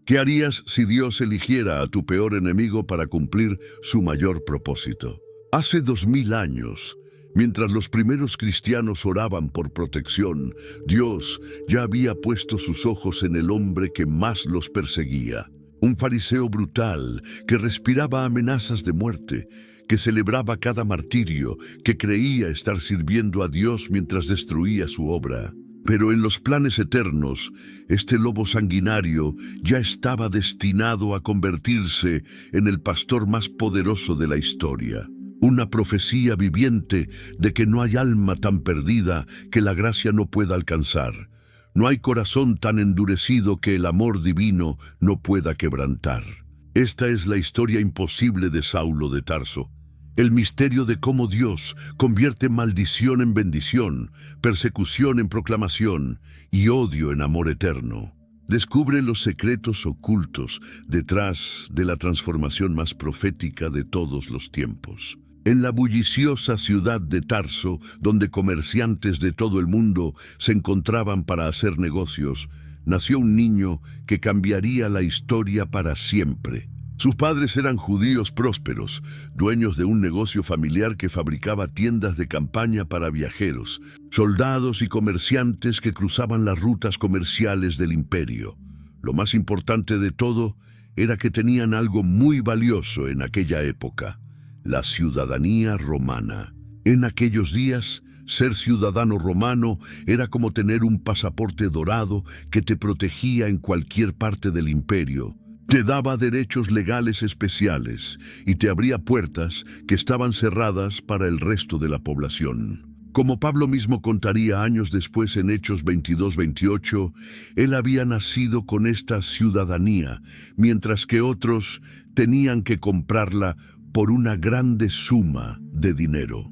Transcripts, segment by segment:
¿Qué harías si Dios eligiera a tu peor enemigo para cumplir su mayor propósito? Hace 2000 años, mientras los primeros cristianos oraban por protección, Dios ya había puesto sus ojos en el hombre que más los perseguía. Un fariseo brutal que respiraba amenazas de muerte, que celebraba cada martirio, que creía estar sirviendo a Dios mientras destruía su obra. Pero en los planes eternos, este lobo sanguinario ya estaba destinado a convertirse en el pastor más poderoso de la historia. Una profecía viviente de que no hay alma tan perdida que la gracia no pueda alcanzar. No hay corazón tan endurecido que el amor divino no pueda quebrantar. Esta es la historia imposible de Saulo de Tarso. El misterio de cómo Dios convierte maldición en bendición, persecución en proclamación y odio en amor eterno. Descubre los secretos ocultos detrás de la transformación más profética de todos los tiempos. En la bulliciosa ciudad de Tarso, donde comerciantes de todo el mundo se encontraban para hacer negocios, nació un niño que cambiaría la historia para siempre. Sus padres eran judíos prósperos, dueños de un negocio familiar que fabricaba tiendas de campaña para viajeros, soldados y comerciantes que cruzaban las rutas comerciales del imperio. Lo más importante de todo era que tenían algo muy valioso en aquella época: la ciudadanía romana. En aquellos días, ser ciudadano romano era como tener un pasaporte dorado que te protegía en cualquier parte del imperio. Te daba derechos legales especiales y te abría puertas que estaban cerradas para el resto de la población. Como Pablo mismo contaría años después en Hechos 22-28, él había nacido con esta ciudadanía, mientras que otros tenían que comprarla por una grande suma de dinero.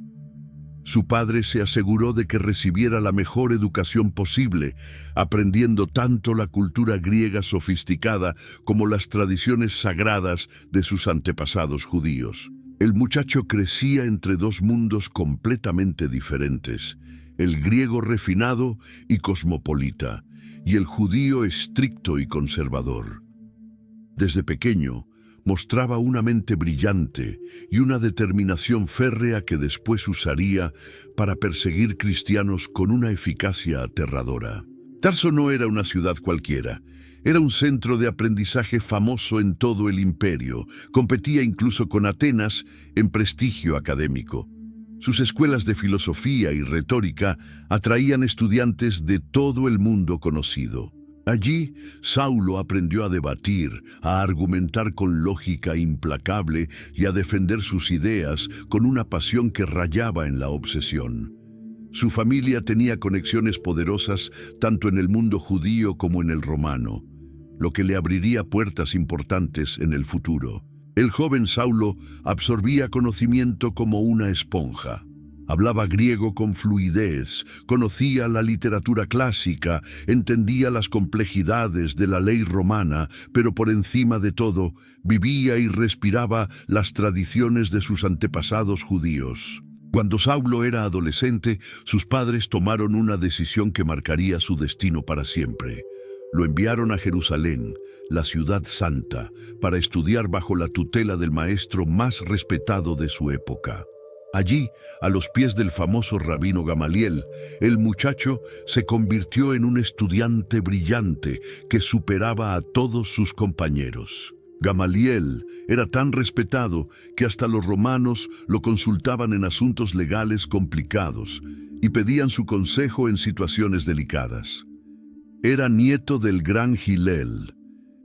Su padre se aseguró de que recibiera la mejor educación posible, aprendiendo tanto la cultura griega sofisticada como las tradiciones sagradas de sus antepasados judíos. El muchacho crecía entre dos mundos completamente diferentes: el griego refinado y cosmopolita, y el judío estricto y conservador. Desde pequeño, mostraba una mente brillante y una determinación férrea que después usaría para perseguir cristianos con una eficacia aterradora. Tarso no era una ciudad cualquiera, era un centro de aprendizaje famoso en todo el imperio, competía incluso con Atenas en prestigio académico. Sus escuelas de filosofía y retórica atraían estudiantes de todo el mundo conocido. Allí, Saulo aprendió a debatir, a argumentar con lógica implacable y a defender sus ideas con una pasión que rayaba en la obsesión. Su familia tenía conexiones poderosas tanto en el mundo judío como en el romano, lo que le abriría puertas importantes en el futuro. El joven Saulo absorbía conocimiento como una esponja. Hablaba griego con fluidez, conocía la literatura clásica, entendía las complejidades de la ley romana, pero por encima de todo, vivía y respiraba las tradiciones de sus antepasados judíos. Cuando Saulo era adolescente, sus padres tomaron una decisión que marcaría su destino para siempre. Lo enviaron a Jerusalén, la ciudad santa, para estudiar bajo la tutela del maestro más respetado de su época. Allí, a los pies del famoso rabino Gamaliel, el muchacho se convirtió en un estudiante brillante que superaba a todos sus compañeros. Gamaliel era tan respetado que hasta los romanos lo consultaban en asuntos legales complicados y pedían su consejo en situaciones delicadas. Era nieto del gran Hillel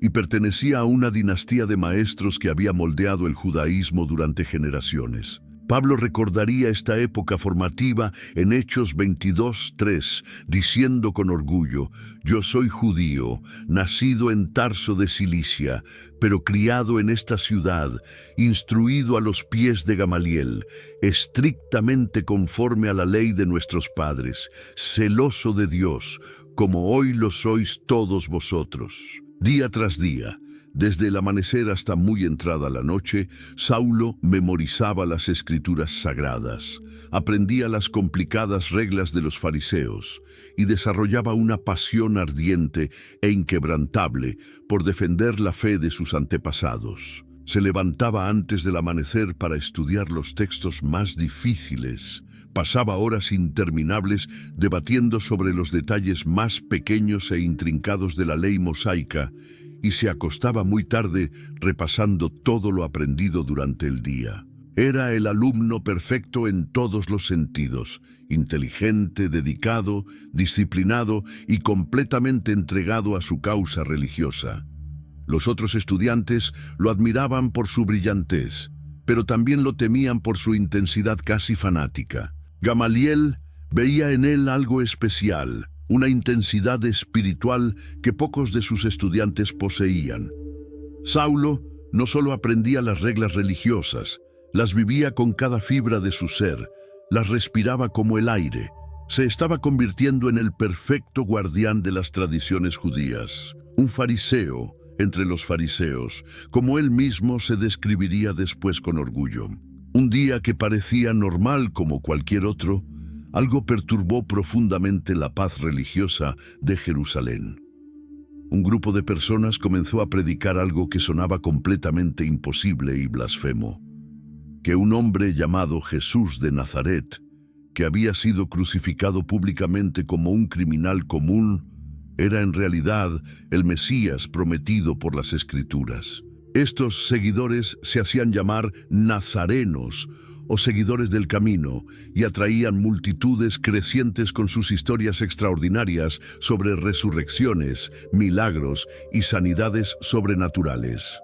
y pertenecía a una dinastía de maestros que había moldeado el judaísmo durante generaciones. Pablo recordaría esta época formativa en Hechos 22:3, diciendo con orgullo: «Yo soy judío, nacido en Tarso de Cilicia, pero criado en esta ciudad, instruido a los pies de Gamaliel, estrictamente conforme a la ley de nuestros padres, celoso de Dios, como hoy lo sois todos vosotros». Día tras día, Desde el amanecer hasta muy entrada la noche, Saulo memorizaba las escrituras sagradas, aprendía las complicadas reglas de los fariseos y desarrollaba una pasión ardiente e inquebrantable por defender la fe de sus antepasados. Se levantaba antes del amanecer para estudiar los textos más difíciles. Pasaba horas interminables debatiendo sobre los detalles más pequeños e intrincados de la ley mosaica y se acostaba muy tarde repasando todo lo aprendido durante el día. Era el alumno perfecto en todos los sentidos, inteligente, dedicado, disciplinado y completamente entregado a su causa religiosa. Los otros estudiantes lo admiraban por su brillantez, pero también lo temían por su intensidad casi fanática. Gamaliel veía en él algo especial, una intensidad espiritual que pocos de sus estudiantes poseían. Saulo no solo aprendía las reglas religiosas, las vivía con cada fibra de su ser, las respiraba como el aire. Se estaba convirtiendo en el perfecto guardián de las tradiciones judías, un fariseo entre los fariseos, como él mismo se describiría después con orgullo. Un día que parecía normal como cualquier otro, algo perturbó profundamente la paz religiosa de Jerusalén. Un grupo de personas comenzó a predicar algo que sonaba completamente imposible y blasfemo: que un hombre llamado Jesús de Nazaret, que había sido crucificado públicamente como un criminal común, era en realidad el Mesías prometido por las Escrituras. Estos seguidores se hacían llamar nazarenos o seguidores del camino y atraían multitudes crecientes con sus historias extraordinarias sobre resurrecciones, milagros y sanidades sobrenaturales.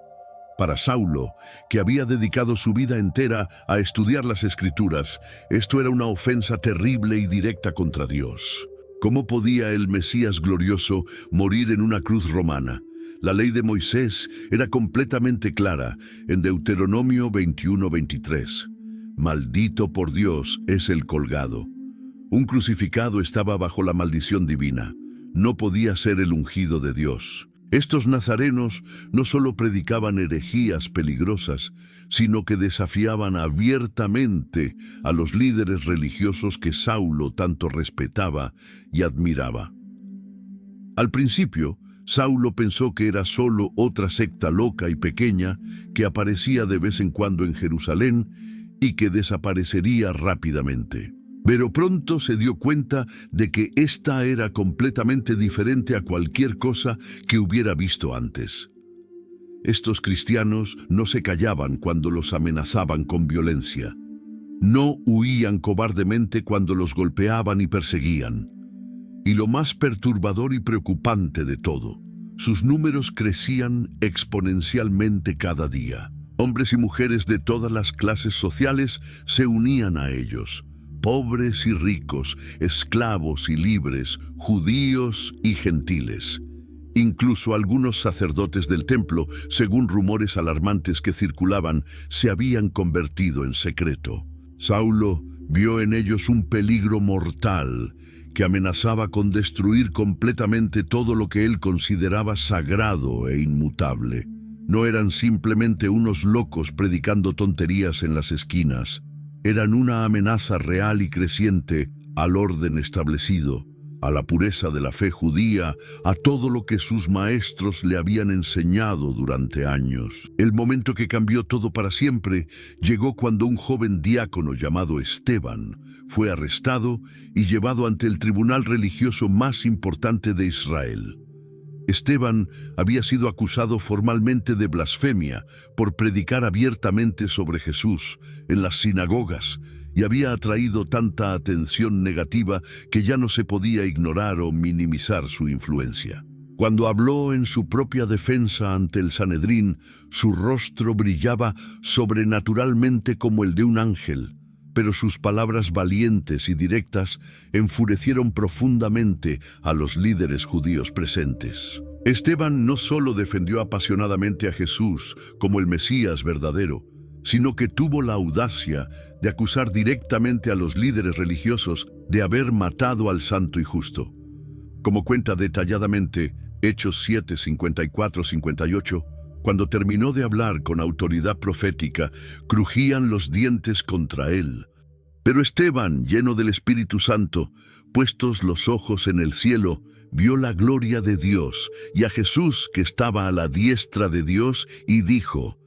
Para Saulo, que había dedicado su vida entera a estudiar las Escrituras, esto era una ofensa terrible y directa contra Dios. ¿Cómo podía el Mesías glorioso morir en una cruz romana? La ley de Moisés era completamente clara en Deuteronomio 21:23. Maldito por Dios es el colgado. Un crucificado estaba bajo la maldición divina. No podía ser el ungido de Dios. Estos nazarenos no solo predicaban herejías peligrosas, sino que desafiaban abiertamente a los líderes religiosos que Saulo tanto respetaba y admiraba. Al principio, Saulo pensó que era solo otra secta loca y pequeña que aparecía de vez en cuando en Jerusalén y que desaparecería rápidamente. Pero pronto se dio cuenta de que esta era completamente diferente a cualquier cosa que hubiera visto antes. Estos cristianos no se callaban cuando los amenazaban con violencia. No huían cobardemente cuando los golpeaban y perseguían. Y lo más perturbador y preocupante de todo, sus números crecían exponencialmente cada día. Hombres y mujeres de todas las clases sociales se unían a ellos. Pobres y ricos, esclavos y libres, judíos y gentiles. Incluso algunos sacerdotes del templo, según rumores alarmantes que circulaban, se habían convertido en secreto. Saulo vio en ellos un peligro mortal que amenazaba con destruir completamente todo lo que él consideraba sagrado e inmutable. No eran simplemente unos locos predicando tonterías en las esquinas. Eran una amenaza real y creciente al orden establecido, a la pureza de la fe judía, a todo lo que sus maestros le habían enseñado durante años. El momento que cambió todo para siempre llegó cuando un joven diácono llamado Esteban fue arrestado y llevado ante el tribunal religioso más importante de Israel. Esteban había sido acusado formalmente de blasfemia por predicar abiertamente sobre Jesús en las sinagogas y había atraído tanta atención negativa que ya no se podía ignorar o minimizar su influencia. Cuando habló en su propia defensa ante el Sanedrín, su rostro brillaba sobrenaturalmente como el de un ángel, pero sus palabras valientes y directas enfurecieron profundamente a los líderes judíos presentes. Esteban no solo defendió apasionadamente a Jesús como el Mesías verdadero, sino que tuvo la audacia de acusar directamente a los líderes religiosos de haber matado al Santo y Justo. Como cuenta detalladamente Hechos 7, 54-58, Cuando terminó de hablar con autoridad profética, crujían los dientes contra él. Pero Esteban, lleno del Espíritu Santo, puestos los ojos en el cielo, vio la gloria de Dios y a Jesús que estaba a la diestra de Dios y dijo: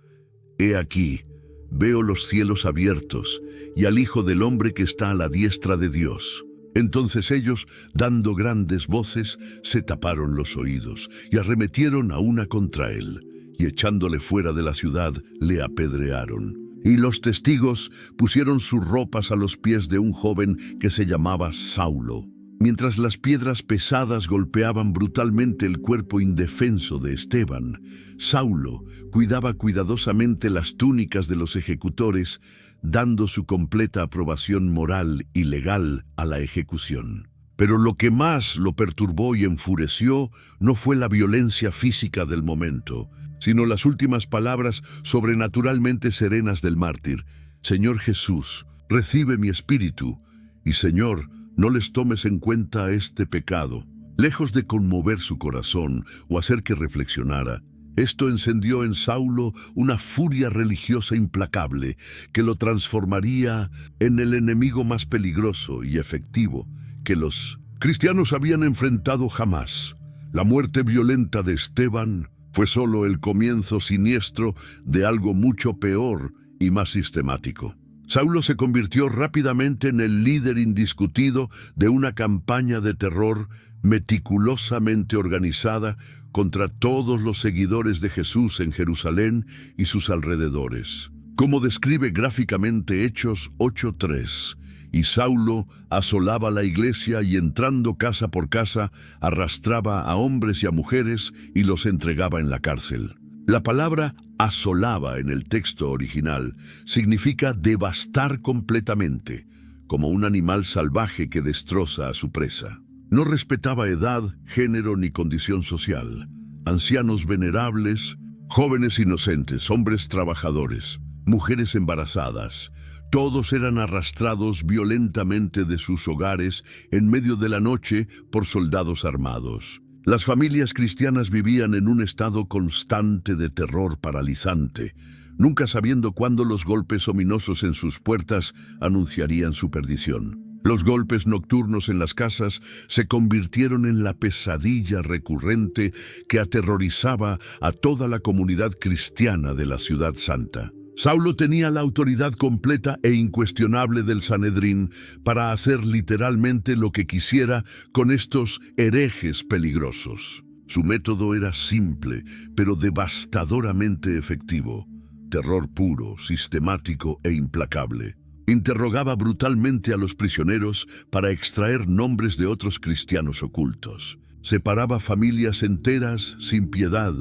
He aquí, veo los cielos abiertos y al Hijo del Hombre que está a la diestra de Dios. Entonces ellos, dando grandes voces, se taparon los oídos y arremetieron a una contra él, y echándole fuera de la ciudad, le apedrearon. Y los testigos pusieron sus ropas a los pies de un joven que se llamaba Saulo. Mientras las piedras pesadas golpeaban brutalmente el cuerpo indefenso de Esteban, Saulo cuidaba cuidadosamente las túnicas de los ejecutores, dando su completa aprobación moral y legal a la ejecución. Pero lo que más lo perturbó y enfureció no fue la violencia física del momento, sino las últimas palabras sobrenaturalmente serenas del mártir: Señor Jesús, recibe mi espíritu, y Señor, no les tomes en cuenta este pecado. Lejos de conmover su corazón o hacer que reflexionara, esto encendió en Saulo una furia religiosa implacable que lo transformaría en el enemigo más peligroso y efectivo que los cristianos habían enfrentado jamás. La muerte violenta de Esteban fue solo el comienzo siniestro de algo mucho peor y más sistemático. Saulo se convirtió rápidamente en el líder indiscutido de una campaña de terror meticulosamente organizada contra todos los seguidores de Jesús en Jerusalén y sus alrededores. Como describe gráficamente Hechos 8:3, y Saulo asolaba la iglesia y entrando casa por casa, arrastraba a hombres y a mujeres y los entregaba en la cárcel. La palabra asolaba en el texto original significa devastar completamente, como un animal salvaje que destroza a su presa. No respetaba edad, género ni condición social. Ancianos venerables, jóvenes inocentes, hombres trabajadores, mujeres embarazadas, todos eran arrastrados violentamente de sus hogares en medio de la noche por soldados armados. Las familias cristianas vivían en un estado constante de terror paralizante, nunca sabiendo cuándo los golpes ominosos en sus puertas anunciarían su perdición. Los golpes nocturnos en las casas se convirtieron en la pesadilla recurrente que aterrorizaba a toda la comunidad cristiana de la Ciudad Santa. Saulo tenía la autoridad completa e incuestionable del Sanedrín para hacer literalmente lo que quisiera con estos herejes peligrosos. Su método era simple, pero devastadoramente efectivo. Terror puro, sistemático e implacable. Interrogaba brutalmente a los prisioneros para extraer nombres de otros cristianos ocultos. Separaba familias enteras sin piedad,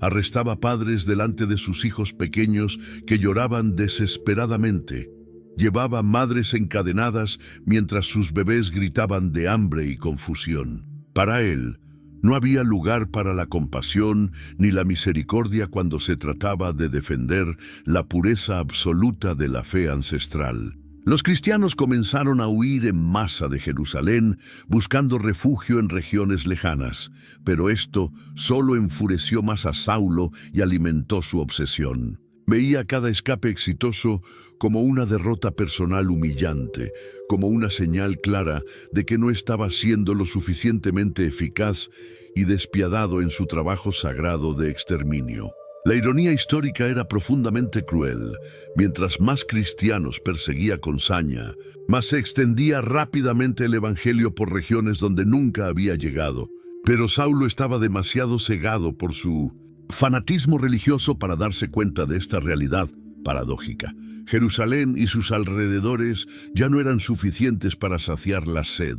arrestaba padres delante de sus hijos pequeños que lloraban desesperadamente, llevaba madres encadenadas mientras sus bebés gritaban de hambre y confusión. Para él, no había lugar para la compasión ni la misericordia cuando se trataba de defender la pureza absoluta de la fe ancestral. Los cristianos comenzaron a huir en masa de Jerusalén, buscando refugio en regiones lejanas, pero esto solo enfureció más a Saulo y alimentó su obsesión. Veía cada escape exitoso como una derrota personal humillante, como una señal clara de que no estaba siendo lo suficientemente eficaz y despiadado en su trabajo sagrado de exterminio. La ironía histórica era profundamente cruel. Mientras más cristianos perseguía con saña, más se extendía rápidamente el evangelio por regiones donde nunca había llegado. Pero Saulo estaba demasiado cegado por su fanatismo religioso para darse cuenta de esta realidad paradójica. Jerusalén y sus alrededores ya no eran suficientes para saciar la sed,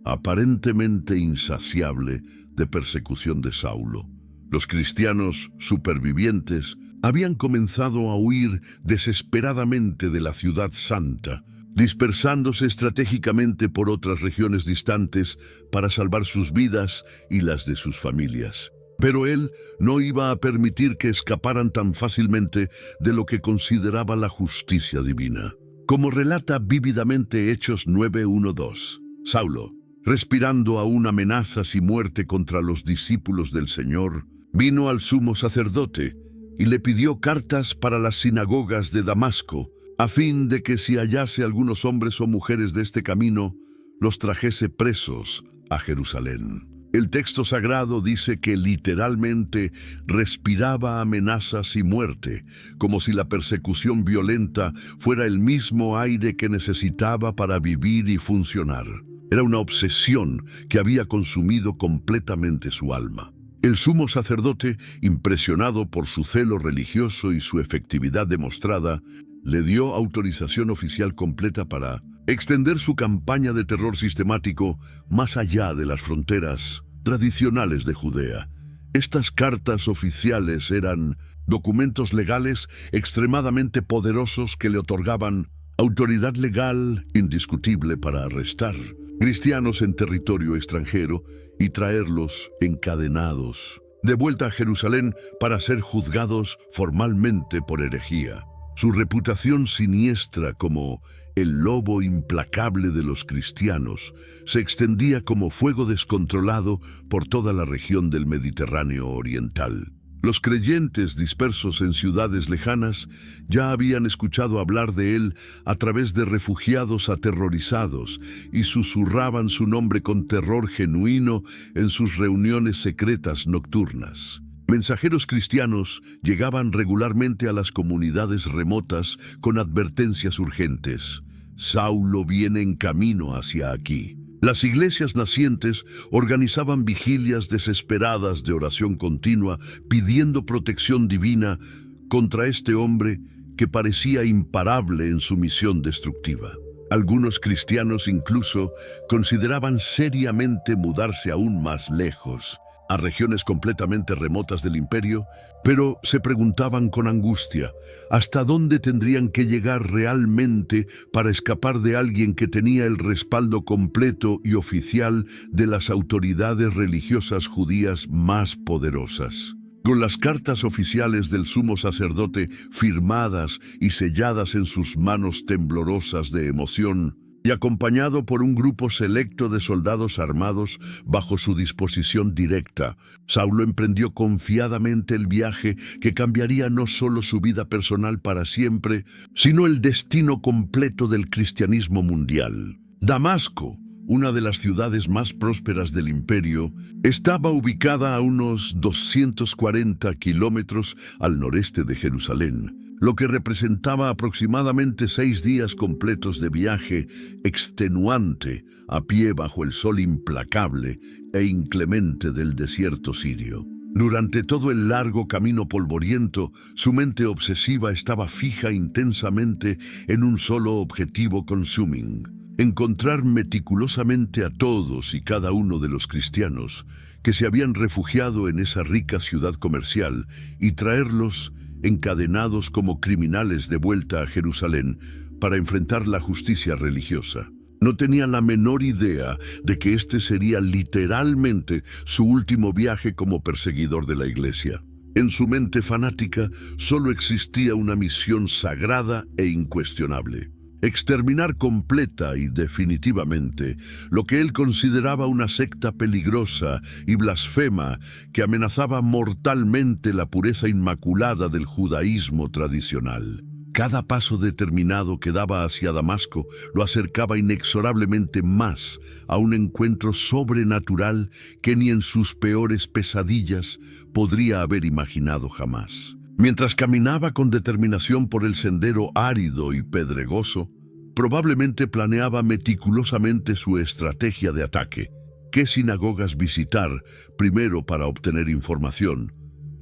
aparentemente insaciable, de persecución de Saulo. Los cristianos supervivientes habían comenzado a huir desesperadamente de la Ciudad Santa, dispersándose estratégicamente por otras regiones distantes para salvar sus vidas y las de sus familias. Pero él no iba a permitir que escaparan tan fácilmente de lo que consideraba la justicia divina. Como relata vívidamente Hechos 9:1-2, Saulo, respirando aún amenazas y muerte contra los discípulos del Señor, vino al sumo sacerdote y le pidió cartas para las sinagogas de Damasco, a fin de que si hallase algunos hombres o mujeres de este camino, los trajese presos a Jerusalén. El texto sagrado dice que literalmente respiraba amenazas y muerte, como si la persecución violenta fuera el mismo aire que necesitaba para vivir y funcionar. Era una obsesión que había consumido completamente su alma. El sumo sacerdote, impresionado por su celo religioso y su efectividad demostrada, le dio autorización oficial completa para extender su campaña de terror sistemático más allá de las fronteras tradicionales de Judea. Estas cartas oficiales eran documentos legales extremadamente poderosos que le otorgaban autoridad legal indiscutible para arrestar cristianos en territorio extranjero y traerlos encadenados de vuelta a Jerusalén para ser juzgados formalmente por herejía. Su reputación siniestra como el lobo implacable de los cristianos se extendía como fuego descontrolado por toda la región del Mediterráneo oriental. Los creyentes dispersos en ciudades lejanas ya habían escuchado hablar de él a través de refugiados aterrorizados y susurraban su nombre con terror genuino en sus reuniones secretas nocturnas. Mensajeros cristianos llegaban regularmente a las comunidades remotas con advertencias urgentes. Saulo viene en camino hacia aquí. Las iglesias nacientes organizaban vigilias desesperadas de oración continua, pidiendo protección divina contra este hombre que parecía imparable en su misión destructiva. Algunos cristianos incluso consideraban seriamente mudarse aún más lejos, a regiones completamente remotas del imperio, pero se preguntaban con angustia hasta dónde tendrían que llegar realmente para escapar de alguien que tenía el respaldo completo y oficial de las autoridades religiosas judías más poderosas. Con las cartas oficiales del sumo sacerdote firmadas y selladas en sus manos temblorosas de emoción, y acompañado por un grupo selecto de soldados armados bajo su disposición directa, Saulo emprendió confiadamente el viaje que cambiaría no solo su vida personal para siempre, sino el destino completo del cristianismo mundial. Damasco, una de las ciudades más prósperas del imperio, estaba ubicada a unos 240 kilómetros al noreste de Jerusalén, lo que representaba aproximadamente 6 días completos de viaje extenuante a pie bajo el sol implacable e inclemente del desierto sirio. Durante todo el largo camino polvoriento, su mente obsesiva estaba fija intensamente en un solo objetivo consuming: encontrar meticulosamente a todos y cada uno de los cristianos que se habían refugiado en esa rica ciudad comercial y traerlos encadenados como criminales de vuelta a Jerusalén para enfrentar la justicia religiosa. No tenía la menor idea de que este sería literalmente su último viaje como perseguidor de la iglesia. En su mente fanática solo existía una misión sagrada e incuestionable: exterminar completa y definitivamente lo que él consideraba una secta peligrosa y blasfema que amenazaba mortalmente la pureza inmaculada del judaísmo tradicional. Cada paso determinado que daba hacia Damasco lo acercaba inexorablemente más a un encuentro sobrenatural que ni en sus peores pesadillas podría haber imaginado jamás. Mientras caminaba con determinación por el sendero árido y pedregoso, probablemente planeaba meticulosamente su estrategia de ataque: qué sinagogas visitar primero para obtener información,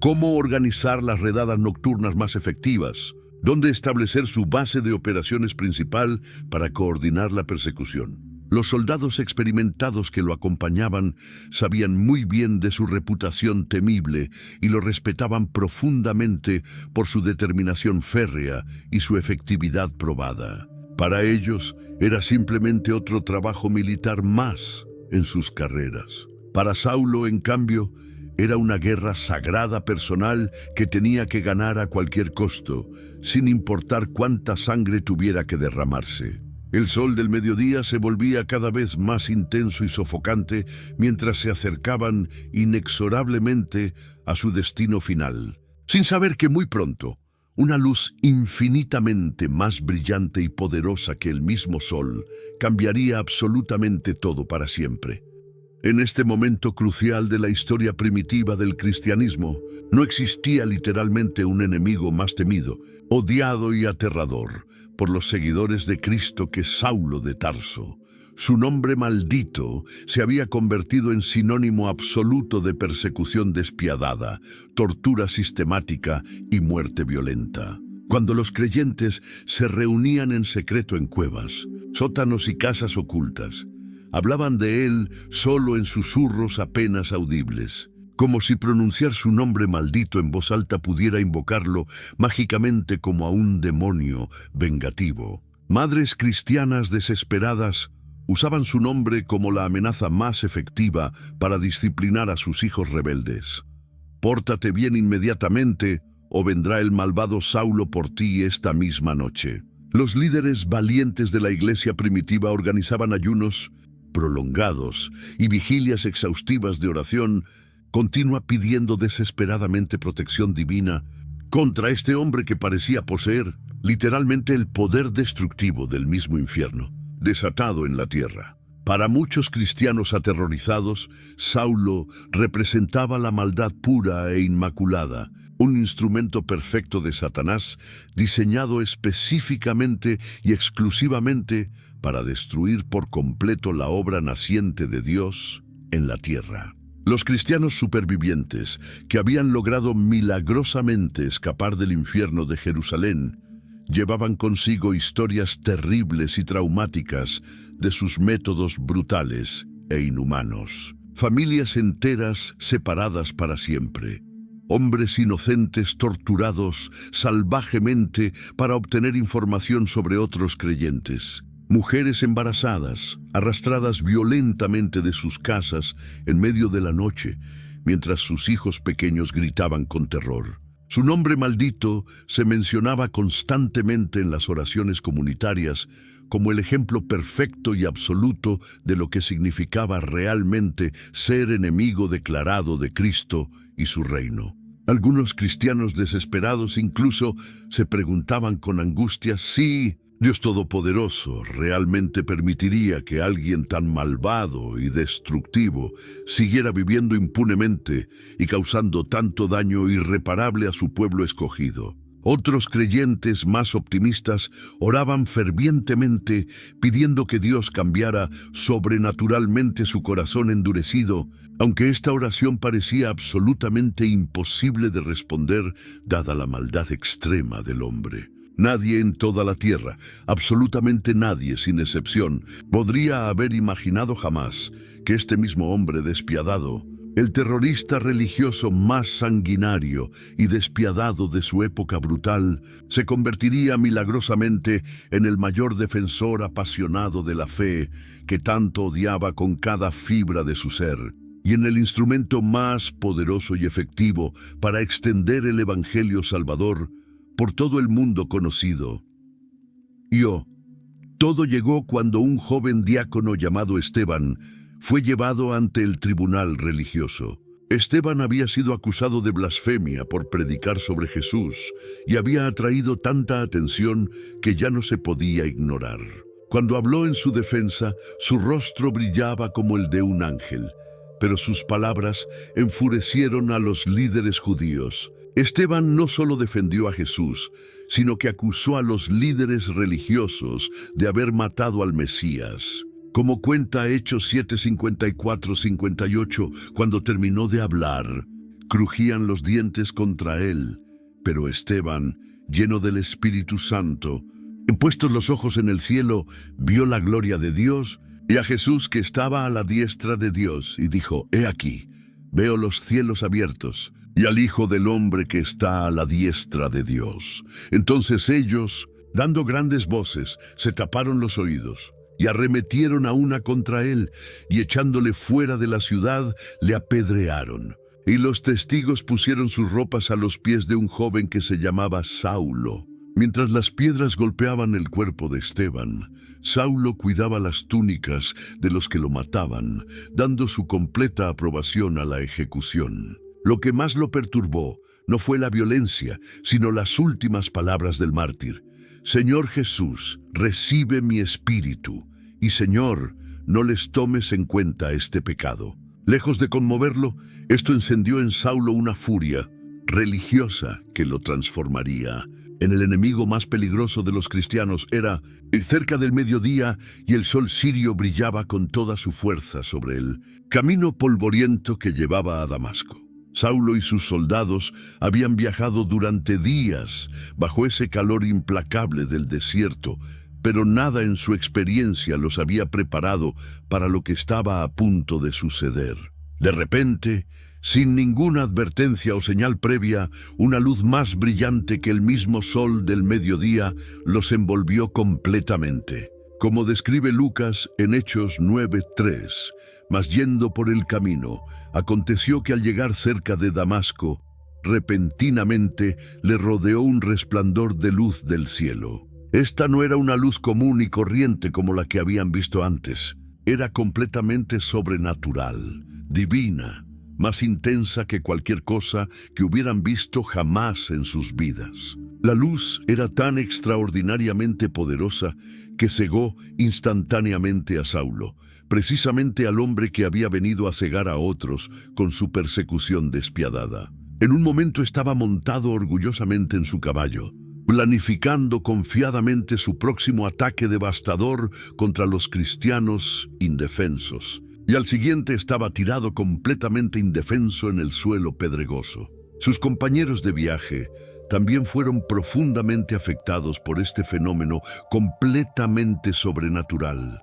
cómo organizar las redadas nocturnas más efectivas, dónde establecer su base de operaciones principal para coordinar la persecución. Los soldados experimentados que lo acompañaban sabían muy bien de su reputación temible y lo respetaban profundamente por su determinación férrea y su efectividad probada. Para ellos era simplemente otro trabajo militar más en sus carreras. Para Saulo, en cambio, era una guerra sagrada personal que tenía que ganar a cualquier costo, sin importar cuánta sangre tuviera que derramarse. El sol del mediodía se volvía cada vez más intenso y sofocante mientras se acercaban inexorablemente a su destino final. sin saber que muy pronto una luz infinitamente más brillante y poderosa que el mismo sol cambiaría absolutamente todo para siempre. En este momento crucial de la historia primitiva del cristianismo, no existía literalmente un enemigo más temido, odiado y aterrador por los seguidores de Cristo que Saulo de Tarso. Su nombre maldito se había convertido en sinónimo absoluto de persecución despiadada, tortura sistemática y muerte violenta. Cuando los creyentes se reunían en secreto en cuevas, sótanos y casas ocultas, hablaban de él solo en susurros apenas audibles, como si pronunciar su nombre maldito en voz alta pudiera invocarlo mágicamente como a un demonio vengativo. Madres cristianas desesperadas usaban su nombre como la amenaza más efectiva para disciplinar a sus hijos rebeldes. «Pórtate bien inmediatamente, o vendrá el malvado Saulo por ti esta misma noche». Los líderes valientes de la iglesia primitiva organizaban ayunos prolongados y vigilias exhaustivas de oración continua pidiendo desesperadamente protección divina contra este hombre que parecía poseer literalmente el poder destructivo del mismo infierno, desatado en la tierra. Para muchos cristianos aterrorizados, Saulo representaba la maldad pura e inmaculada, un instrumento perfecto de Satanás, diseñado específicamente y exclusivamente para destruir por completo la obra naciente de Dios en la tierra. Los cristianos supervivientes, que habían logrado milagrosamente escapar del infierno de Jerusalén, llevaban consigo historias terribles y traumáticas de sus métodos brutales e inhumanos. Familias enteras separadas para siempre. Hombres inocentes torturados salvajemente para obtener información sobre otros creyentes. Mujeres embarazadas, arrastradas violentamente de sus casas en medio de la noche, mientras sus hijos pequeños gritaban con terror. Su nombre maldito se mencionaba constantemente en las oraciones comunitarias como el ejemplo perfecto y absoluto de lo que significaba realmente ser enemigo declarado de Cristo y su reino. Algunos cristianos desesperados incluso se preguntaban con angustia si Dios Todopoderoso realmente permitiría que alguien tan malvado y destructivo siguiera viviendo impunemente y causando tanto daño irreparable a su pueblo escogido. Otros creyentes más optimistas oraban fervientemente pidiendo que Dios cambiara sobrenaturalmente su corazón endurecido, aunque esta oración parecía absolutamente imposible de responder dada la maldad extrema del hombre. Nadie en toda la tierra, absolutamente nadie sin excepción, podría haber imaginado jamás que este mismo hombre despiadado, el terrorista religioso más sanguinario y despiadado de su época brutal, se convertiría milagrosamente en el mayor defensor apasionado de la fe que tanto odiaba con cada fibra de su ser, y en el instrumento más poderoso y efectivo para extender el Evangelio Salvador por todo el mundo conocido. Todo llegó cuando un joven diácono llamado Esteban fue llevado ante el tribunal religioso. Esteban había sido acusado de blasfemia por predicar sobre Jesús y había atraído tanta atención que ya no se podía ignorar. Cuando habló en su defensa, su rostro brillaba como el de un ángel, pero sus palabras enfurecieron a los líderes judíos. Esteban no solo defendió a Jesús, sino que acusó a los líderes religiosos de haber matado al Mesías. Como cuenta Hechos 7:54-58, cuando terminó de hablar, crujían los dientes contra él, pero Esteban, lleno del Espíritu Santo, puestos los ojos en el cielo, vio la gloria de Dios y a Jesús que estaba a la diestra de Dios, y dijo: «He aquí, veo los cielos abiertos, y al Hijo del Hombre que está a la diestra de Dios». Entonces ellos, dando grandes voces, se taparon los oídos y arremetieron a una contra él, y echándole fuera de la ciudad, le apedrearon. Y los testigos pusieron sus ropas a los pies de un joven que se llamaba Saulo. Mientras las piedras golpeaban el cuerpo de Esteban, Saulo cuidaba las túnicas de los que lo mataban, dando su completa aprobación a la ejecución. Lo que más lo perturbó no fue la violencia, sino las últimas palabras del mártir. Señor Jesús, recibe mi espíritu, y Señor, no les tomes en cuenta este pecado. Lejos de conmoverlo, esto encendió en Saulo una furia religiosa que lo transformaría en el enemigo más peligroso de los cristianos. Era cerca del mediodía y el sol sirio brillaba con toda su fuerza sobre el camino polvoriento que llevaba a Damasco. Saulo y sus soldados habían viajado durante días bajo ese calor implacable del desierto, pero nada en su experiencia los había preparado para lo que estaba a punto de suceder. De repente, sin ninguna advertencia o señal previa, una luz más brillante que el mismo sol del mediodía los envolvió completamente. Como describe Lucas en Hechos 9:3, mas yendo por el camino, aconteció que al llegar cerca de Damasco, repentinamente le rodeó un resplandor de luz del cielo. Esta no era una luz común y corriente como la que habían visto antes. Era completamente sobrenatural, divina, más intensa que cualquier cosa que hubieran visto jamás en sus vidas. La luz era tan extraordinariamente poderosa que cegó instantáneamente a Saulo, precisamente al hombre que había venido a cegar a otros con su persecución despiadada. En un momento estaba montado orgullosamente en su caballo, planificando confiadamente su próximo ataque devastador contra los cristianos indefensos. Y al siguiente estaba tirado completamente indefenso en el suelo pedregoso. Sus compañeros de viaje también fueron profundamente afectados por este fenómeno completamente sobrenatural,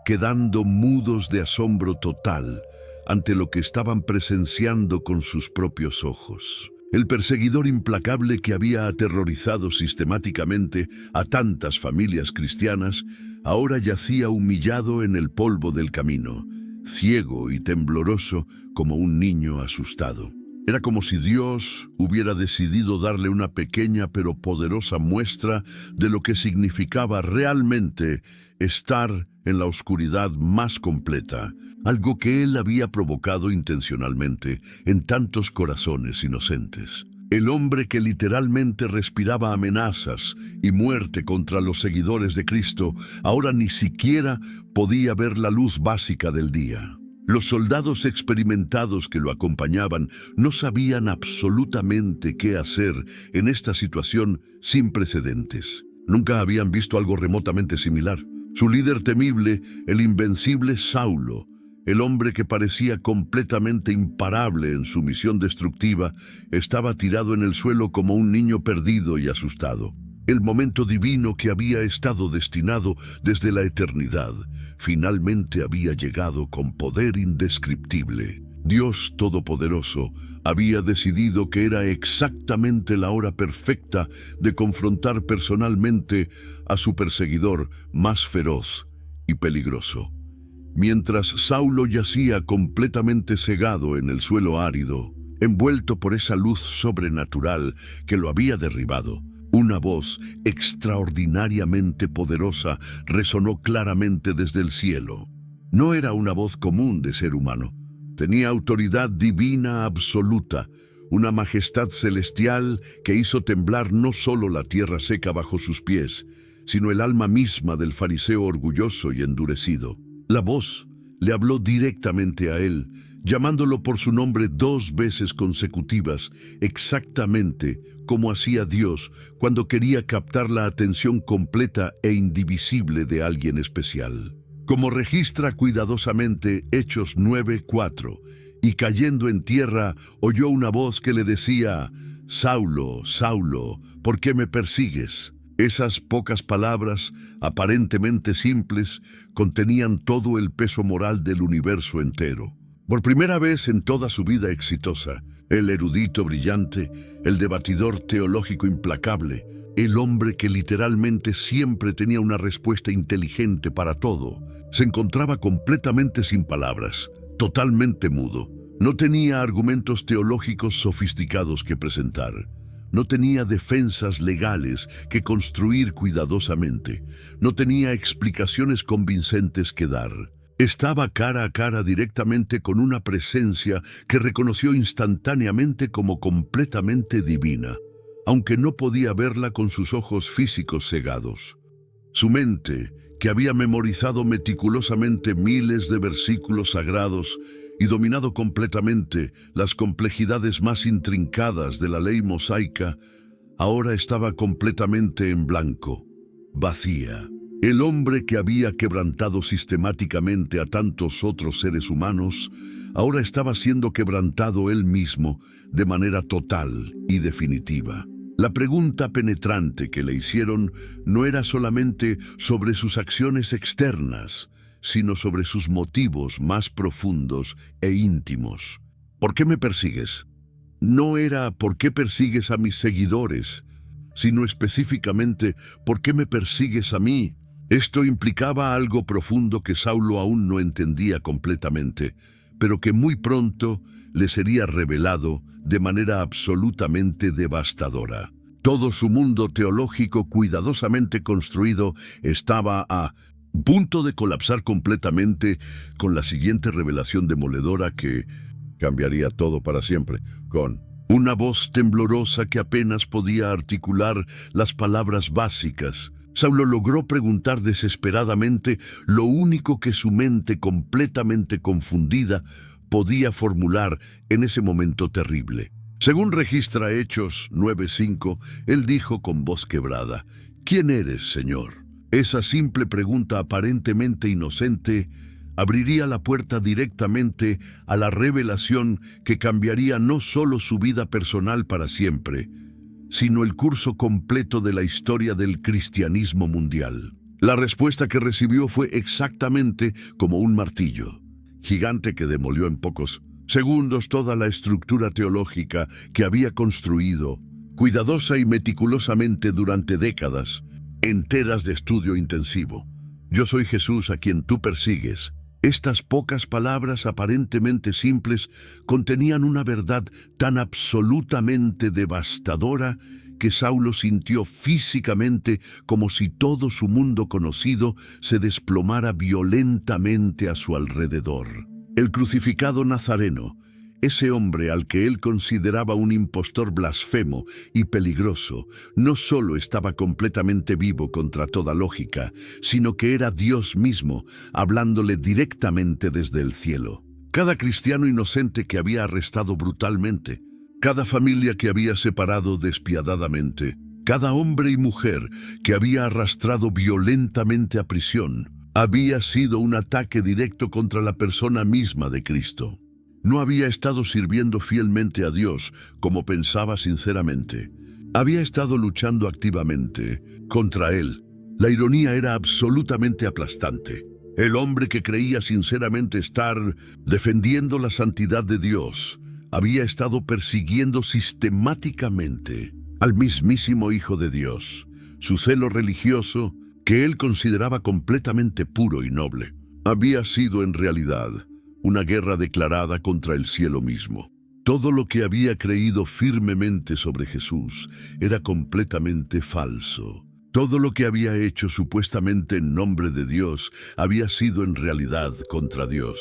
quedando mudos de asombro total ante lo que estaban presenciando con sus propios ojos. El perseguidor implacable que había aterrorizado sistemáticamente a tantas familias cristianas ahora yacía humillado en el polvo del camino, ciego y tembloroso como un niño asustado. Era como si Dios hubiera decidido darle una pequeña pero poderosa muestra de lo que significaba realmente estar en la oscuridad más completa, algo que él había provocado intencionalmente en tantos corazones inocentes. El hombre que literalmente respiraba amenazas y muerte contra los seguidores de Cristo, ahora ni siquiera podía ver la luz básica del día. Los soldados experimentados que lo acompañaban no sabían absolutamente qué hacer en esta situación sin precedentes. Nunca habían visto algo remotamente similar. Su líder temible, el invencible Saulo, el hombre que parecía completamente imparable en su misión destructiva, estaba tirado en el suelo como un niño perdido y asustado. El momento divino que había estado destinado desde la eternidad, finalmente había llegado con poder indescriptible. Dios Todopoderoso había decidido que era exactamente la hora perfecta de confrontar personalmente a su perseguidor más feroz y peligroso. Mientras Saulo yacía completamente cegado en el suelo árido, envuelto por esa luz sobrenatural que lo había derribado, una voz extraordinariamente poderosa resonó claramente desde el cielo. No era una voz común de ser humano. Tenía autoridad divina absoluta, una majestad celestial que hizo temblar no solo la tierra seca bajo sus pies, sino el alma misma del fariseo orgulloso y endurecido. La voz le habló directamente a él, llamándolo por su nombre 2 veces consecutivas, exactamente como hacía Dios cuando quería captar la atención completa e indivisible de alguien especial. Como registra cuidadosamente Hechos 9:4, y cayendo en tierra oyó una voz que le decía: «Saulo, Saulo, ¿por qué me persigues?». Esas pocas palabras, aparentemente simples, contenían todo el peso moral del universo entero. Por primera vez en toda su vida exitosa, el erudito brillante, el debatidor teológico implacable, el hombre que literalmente siempre tenía una respuesta inteligente para todo, se encontraba completamente sin palabras, totalmente mudo. No tenía argumentos teológicos sofisticados que presentar. No tenía defensas legales que construir cuidadosamente. No tenía explicaciones convincentes que dar. Estaba cara a cara directamente con una presencia que reconoció instantáneamente como completamente divina, aunque no podía verla con sus ojos físicos cegados. Su mente, que había memorizado meticulosamente miles de versículos sagrados y dominado completamente las complejidades más intrincadas de la ley mosaica, ahora estaba completamente en blanco, vacía. El hombre que había quebrantado sistemáticamente a tantos otros seres humanos, ahora estaba siendo quebrantado él mismo de manera total y definitiva. La pregunta penetrante que le hicieron no era solamente sobre sus acciones externas, sino sobre sus motivos más profundos e íntimos. ¿Por qué me persigues? No era ¿por qué persigues a mis seguidores?, sino específicamente ¿por qué me persigues a mí? Esto implicaba algo profundo que Saulo aún no entendía completamente, pero que muy pronto le sería revelado de manera absolutamente devastadora. Todo su mundo teológico cuidadosamente construido estaba a punto de colapsar completamente con la siguiente revelación demoledora que cambiaría todo para siempre, con una voz temblorosa que apenas podía articular las palabras básicas. Saulo logró preguntar desesperadamente lo único que su mente completamente confundida podía formular en ese momento terrible. Según registra Hechos 9:5, él dijo con voz quebrada: ¿Quién eres, Señor? Esa simple pregunta aparentemente inocente abriría la puerta directamente a la revelación que cambiaría no solo su vida personal para siempre, sino el curso completo de la historia del cristianismo mundial. La respuesta que recibió fue exactamente como un martillo gigante que demolió en pocos segundos toda la estructura teológica que había construido, cuidadosa y meticulosamente durante décadas enteras de estudio intensivo. Yo soy Jesús a quien tú persigues. Estas pocas palabras aparentemente simples contenían una verdad tan absolutamente devastadora que Saulo sintió físicamente como si todo su mundo conocido se desplomara violentamente a su alrededor. El crucificado Nazareno, ese hombre al que él consideraba un impostor blasfemo y peligroso, no solo estaba completamente vivo contra toda lógica, sino que era Dios mismo, hablándole directamente desde el cielo. Cada cristiano inocente que había arrestado brutalmente, cada familia que había separado despiadadamente, cada hombre y mujer que había arrastrado violentamente a prisión, había sido un ataque directo contra la persona misma de Cristo. No había estado sirviendo fielmente a Dios como pensaba sinceramente. Había estado luchando activamente contra Él. La ironía era absolutamente aplastante. El hombre que creía sinceramente estar defendiendo la santidad de Dios había estado persiguiendo sistemáticamente al mismísimo Hijo de Dios. Su celo religioso, que él consideraba completamente puro y noble, había sido en realidad una guerra declarada contra el cielo mismo. Todo lo que había creído firmemente sobre Jesús era completamente falso. Todo lo que había hecho supuestamente en nombre de Dios había sido en realidad contra Dios.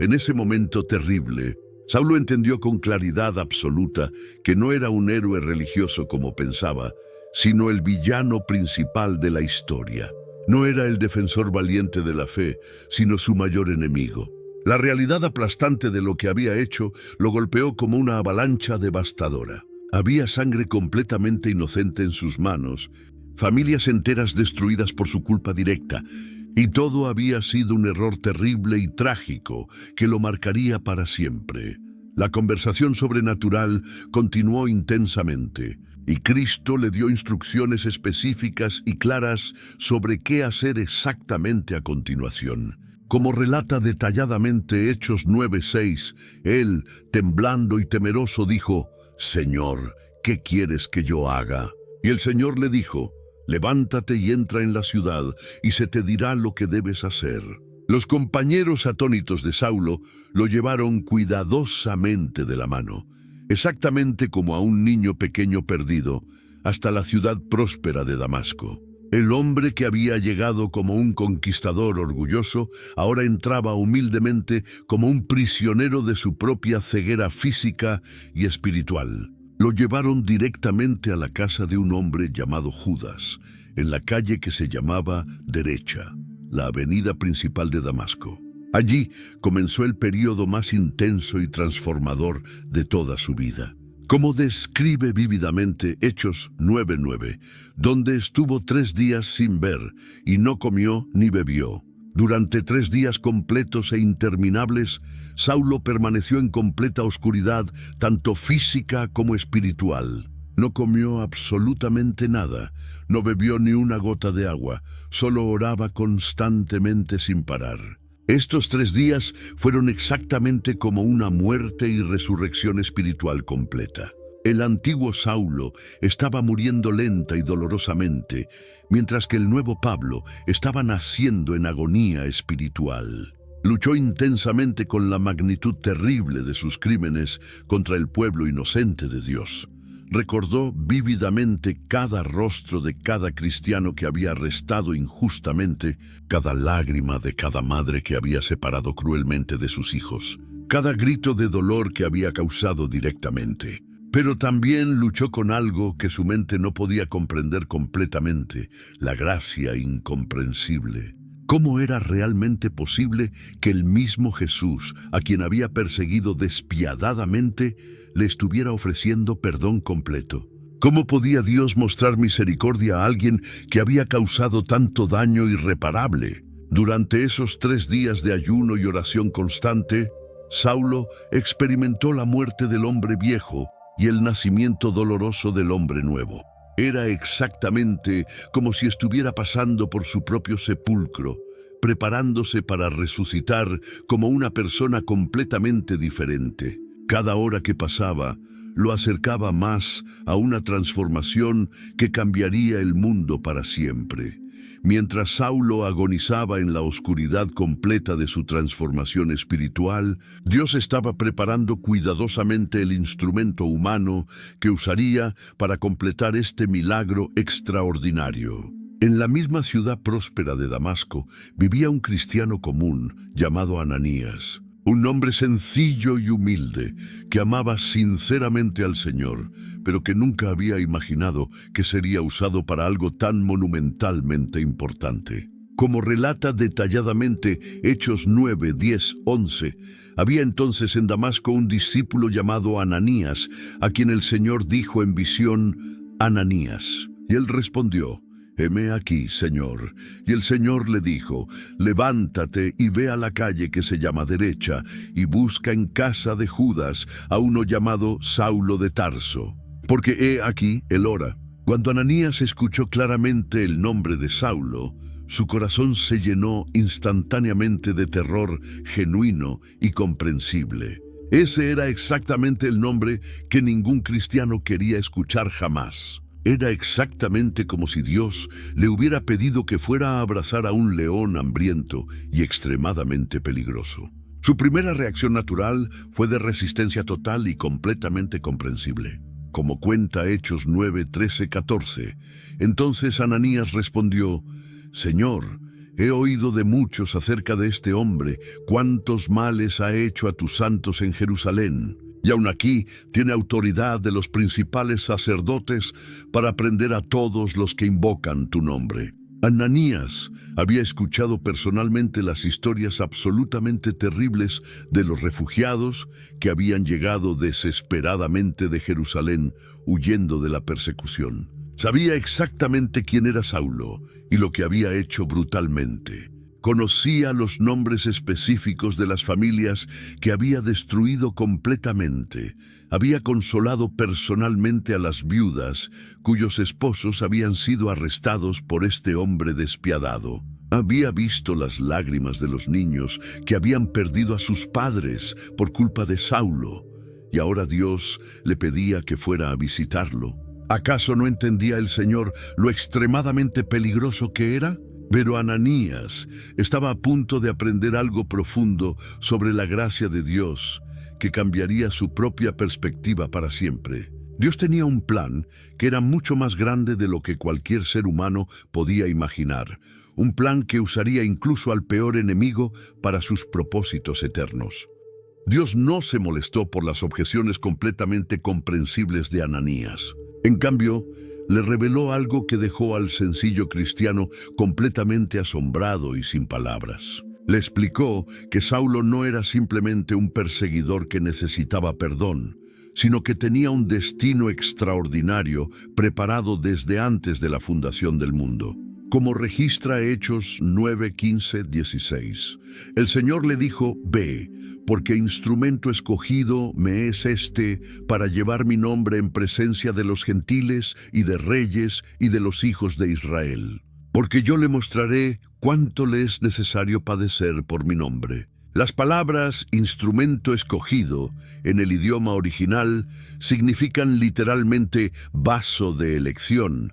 En ese momento terrible, Saulo entendió con claridad absoluta que no era un héroe religioso como pensaba, sino el villano principal de la historia. No era el defensor valiente de la fe, sino su mayor enemigo. La realidad aplastante de lo que había hecho lo golpeó como una avalancha devastadora. Había sangre completamente inocente en sus manos, familias enteras destruidas por su culpa directa, y todo había sido un error terrible y trágico que lo marcaría para siempre. La conversación sobrenatural continuó intensamente, y Cristo le dio instrucciones específicas y claras sobre qué hacer exactamente a continuación. Como relata detalladamente Hechos 9:6, él, temblando y temeroso, dijo: «Señor, ¿qué quieres que yo haga?». Y el Señor le dijo: «Levántate y entra en la ciudad, y se te dirá lo que debes hacer». Los compañeros atónitos de Saulo lo llevaron cuidadosamente de la mano, exactamente como a un niño pequeño perdido, hasta la ciudad próspera de Damasco. El hombre que había llegado como un conquistador orgulloso, ahora entraba humildemente como un prisionero de su propia ceguera física y espiritual. Lo llevaron directamente a la casa de un hombre llamado Judas, en la calle que se llamaba Derecha, la avenida principal de Damasco. Allí comenzó el período más intenso y transformador de toda su vida. Como describe vívidamente Hechos 9:9, donde estuvo 3 días sin ver y no comió ni bebió. Durante 3 días completos e interminables, Saulo permaneció en completa oscuridad, tanto física como espiritual. No comió absolutamente nada, no bebió ni una gota de agua, solo oraba constantemente sin parar. Estos 3 días fueron exactamente como una muerte y resurrección espiritual completa. El antiguo Saulo estaba muriendo lenta y dolorosamente, mientras que el nuevo Pablo estaba naciendo en agonía espiritual. Luchó intensamente con la magnitud terrible de sus crímenes contra el pueblo inocente de Dios. Recordó vívidamente cada rostro de cada cristiano que había arrestado injustamente, cada lágrima de cada madre que había separado cruelmente de sus hijos, cada grito de dolor que había causado directamente. Pero también luchó con algo que su mente no podía comprender completamente, la gracia incomprensible. ¿Cómo era realmente posible que el mismo Jesús, a quien había perseguido despiadadamente, le estuviera ofreciendo perdón completo? ¿Cómo podía Dios mostrar misericordia a alguien que había causado tanto daño irreparable? Durante esos 3 días de ayuno y oración constante, Saulo experimentó la muerte del hombre viejo y el nacimiento doloroso del hombre nuevo. Era exactamente como si estuviera pasando por su propio sepulcro, preparándose para resucitar como una persona completamente diferente. Cada hora que pasaba lo acercaba más a una transformación que cambiaría el mundo para siempre. Mientras Saulo agonizaba en la oscuridad completa de su transformación espiritual, Dios estaba preparando cuidadosamente el instrumento humano que usaría para completar este milagro extraordinario. En la misma ciudad próspera de Damasco vivía un cristiano común llamado Ananías. Un hombre sencillo y humilde, que amaba sinceramente al Señor, pero que nunca había imaginado que sería usado para algo tan monumentalmente importante. Como relata detalladamente Hechos 9, 10, 11, había entonces en Damasco un discípulo llamado Ananías, a quien el Señor dijo en visión: Ananías. Y él respondió: Heme aquí, Señor. Y el Señor le dijo: levántate y ve a la calle que se llama Derecha, y busca en casa de Judas a uno llamado Saulo de Tarso, porque he aquí él ora. Cuando Ananías escuchó claramente el nombre de Saulo, su corazón se llenó instantáneamente de terror genuino y comprensible. Ese era exactamente el nombre que ningún cristiano quería escuchar jamás. Era exactamente como si Dios le hubiera pedido que fuera a abrazar a un león hambriento y extremadamente peligroso. Su primera reacción natural fue de resistencia total y completamente comprensible. Como cuenta Hechos 9, 13, 14, entonces Ananías respondió: Señor, he oído de muchos acerca de este hombre, cuántos males ha hecho a tus santos en Jerusalén. Y aún aquí tiene autoridad de los principales sacerdotes para prender a todos los que invocan tu nombre. Ananías había escuchado personalmente las historias absolutamente terribles de los refugiados que habían llegado desesperadamente de Jerusalén huyendo de la persecución. Sabía exactamente quién era Saulo y lo que había hecho brutalmente. Conocía los nombres específicos de las familias que había destruido completamente. Había consolado personalmente a las viudas cuyos esposos habían sido arrestados por este hombre despiadado. Había visto las lágrimas de los niños que habían perdido a sus padres por culpa de Saulo, y ahora Dios le pedía que fuera a visitarlo. ¿Acaso no entendía el Señor lo extremadamente peligroso que era? Pero Ananías estaba a punto de aprender algo profundo sobre la gracia de Dios que cambiaría su propia perspectiva para siempre. Dios tenía un plan que era mucho más grande de lo que cualquier ser humano podía imaginar, un plan que usaría incluso al peor enemigo para sus propósitos eternos. Dios no se molestó por las objeciones completamente comprensibles de Ananías. En cambio, le reveló algo que dejó al sencillo cristiano completamente asombrado y sin palabras. Le explicó que Saulo no era simplemente un perseguidor que necesitaba perdón, sino que tenía un destino extraordinario preparado desde antes de la fundación del mundo. Como registra Hechos 9, 15, 16, el Señor le dijo: «Ve, porque instrumento escogido me es este para llevar mi nombre en presencia de los gentiles y de reyes y de los hijos de Israel. Porque yo le mostraré cuánto le es necesario padecer por mi nombre». Las palabras instrumento escogido en el idioma original significan literalmente vaso de elección,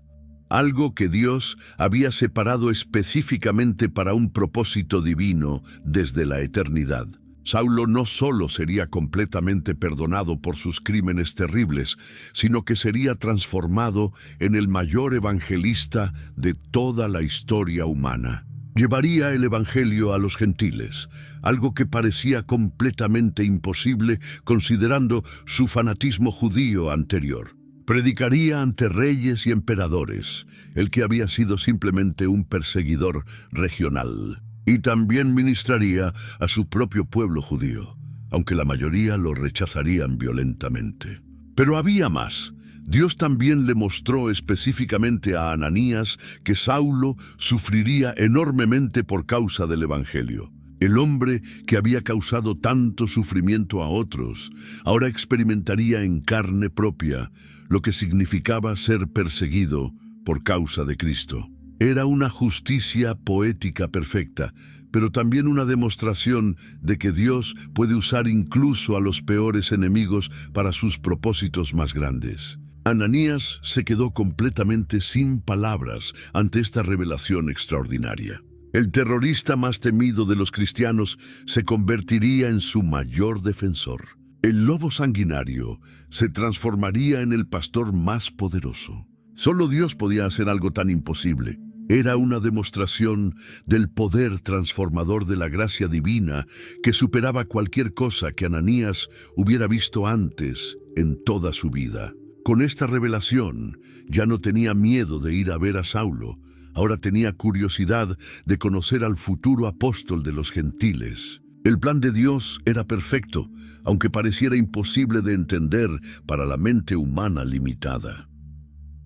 algo que Dios había separado específicamente para un propósito divino desde la eternidad. Saulo no solo sería completamente perdonado por sus crímenes terribles, sino que sería transformado en el mayor evangelista de toda la historia humana. Llevaría el evangelio a los gentiles, algo que parecía completamente imposible considerando su fanatismo judío anterior. Predicaría ante reyes y emperadores, el que había sido simplemente un perseguidor regional. Y también ministraría a su propio pueblo judío, aunque la mayoría lo rechazarían violentamente. Pero había más. Dios también le mostró específicamente a Ananías que Saulo sufriría enormemente por causa del evangelio. El hombre que había causado tanto sufrimiento a otros, ahora experimentaría en carne propia lo que significaba ser perseguido por causa de Cristo. Era una justicia poética perfecta, pero también una demostración de que Dios puede usar incluso a los peores enemigos para sus propósitos más grandes. Ananías se quedó completamente sin palabras ante esta revelación extraordinaria. El terrorista más temido de los cristianos se convertiría en su mayor defensor. El lobo sanguinario se transformaría en el pastor más poderoso. Solo Dios podía hacer algo tan imposible. Era una demostración del poder transformador de la gracia divina que superaba cualquier cosa que Ananías hubiera visto antes en toda su vida. Con esta revelación, ya no tenía miedo de ir a ver a Saulo. Ahora tenía curiosidad de conocer al futuro apóstol de los gentiles. El plan de Dios era perfecto, aunque pareciera imposible de entender para la mente humana limitada.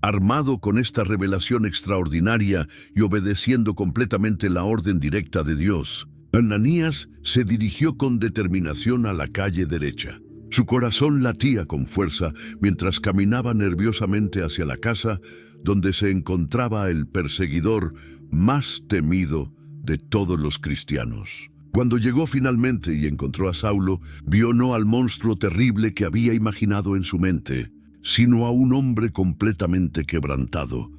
Armado con esta revelación extraordinaria y obedeciendo completamente la orden directa de Dios, Ananías se dirigió con determinación a la calle derecha. Su corazón latía con fuerza mientras caminaba nerviosamente hacia la casa donde se encontraba el perseguidor más temido de todos los cristianos. Cuando llegó finalmente y encontró a Saulo, vio no al monstruo terrible que había imaginado en su mente, sino a un hombre completamente quebrantado,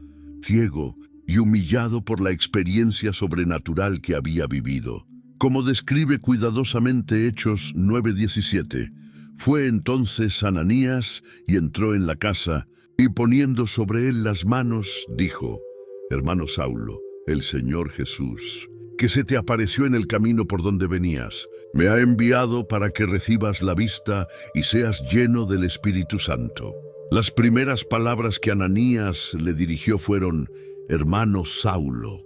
ciego y humillado por la experiencia sobrenatural que había vivido. Como describe cuidadosamente Hechos 9:17, fue entonces Ananías y entró en la casa, y poniendo sobre él las manos, dijo: «Hermano Saulo, el Señor Jesús, que se te apareció en el camino por donde venías, me ha enviado para que recibas la vista y seas lleno del Espíritu Santo». Las primeras palabras que Ananías le dirigió fueron: «Hermano Saulo».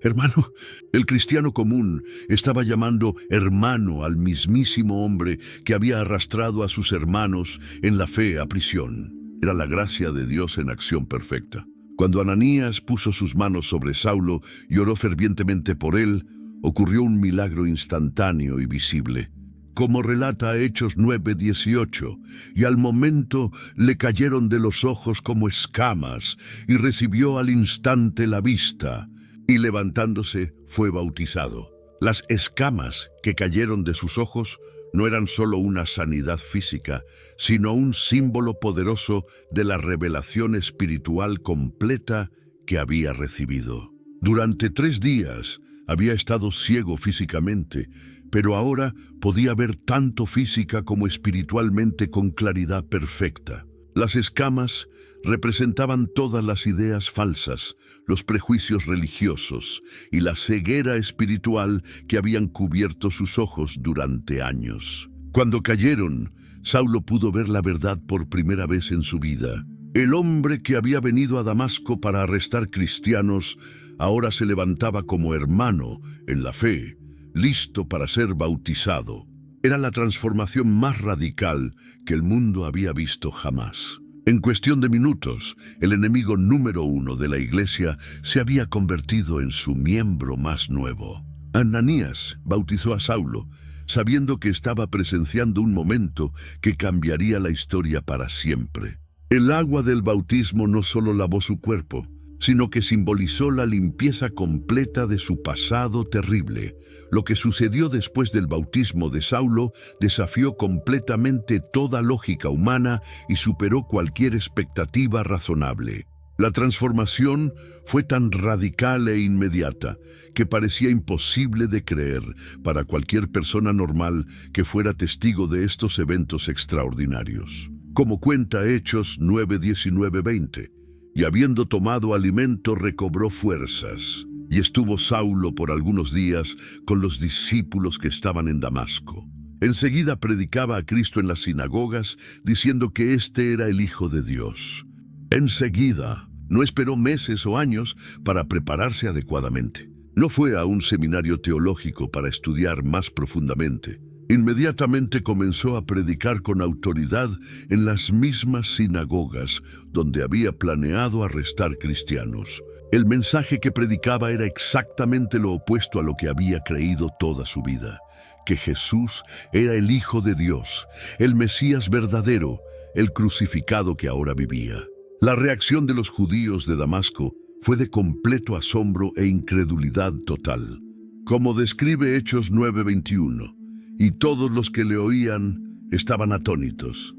Hermano, el cristiano común estaba llamando hermano al mismísimo hombre que había arrastrado a sus hermanos en la fe a prisión. Era la gracia de Dios en acción perfecta. Cuando Ananías puso sus manos sobre Saulo y oró fervientemente por él, ocurrió un milagro instantáneo y visible. Como relata Hechos 9:18, y al momento le cayeron de los ojos como escamas, y recibió al instante la vista, y levantándose fue bautizado. Las escamas que cayeron de sus ojos no eran solo una sanidad física, sino un símbolo poderoso de la revelación espiritual completa que había recibido. Durante 3 días había estado ciego físicamente, pero ahora podía ver tanto física como espiritualmente con claridad perfecta. Las escamas representaban todas las ideas falsas, los prejuicios religiosos y la ceguera espiritual que habían cubierto sus ojos durante años. Cuando cayeron, Saulo pudo ver la verdad por primera vez en su vida. El hombre que había venido a Damasco para arrestar cristianos ahora se levantaba como hermano en la fe, listo para ser bautizado. Era la transformación más radical que el mundo había visto jamás. En cuestión de minutos, el enemigo número 1 de la iglesia se había convertido en su miembro más nuevo. Ananías bautizó a Saulo, sabiendo que estaba presenciando un momento que cambiaría la historia para siempre. El agua del bautismo no solo lavó su cuerpo, sino que simbolizó la limpieza completa de su pasado terrible. Lo que sucedió después del bautismo de Saulo desafió completamente toda lógica humana y superó cualquier expectativa razonable. La transformación fue tan radical e inmediata que parecía imposible de creer para cualquier persona normal que fuera testigo de estos eventos extraordinarios. Como cuenta Hechos 9, 19, 20, y habiendo tomado alimento recobró fuerzas, y estuvo Saulo por algunos días con los discípulos que estaban en Damasco. Enseguida predicaba a Cristo en las sinagogas, diciendo que éste era el Hijo de Dios. Enseguida, no esperó meses o años para prepararse adecuadamente. No fue a un seminario teológico para estudiar más profundamente. Inmediatamente comenzó a predicar con autoridad en las mismas sinagogas donde había planeado arrestar cristianos. El mensaje que predicaba era exactamente lo opuesto a lo que había creído toda su vida, que Jesús era el Hijo de Dios, el Mesías verdadero, el crucificado que ahora vivía. La reacción de los judíos de Damasco fue de completo asombro e incredulidad total. Como describe Hechos 9:21, y todos los que le oían estaban atónitos,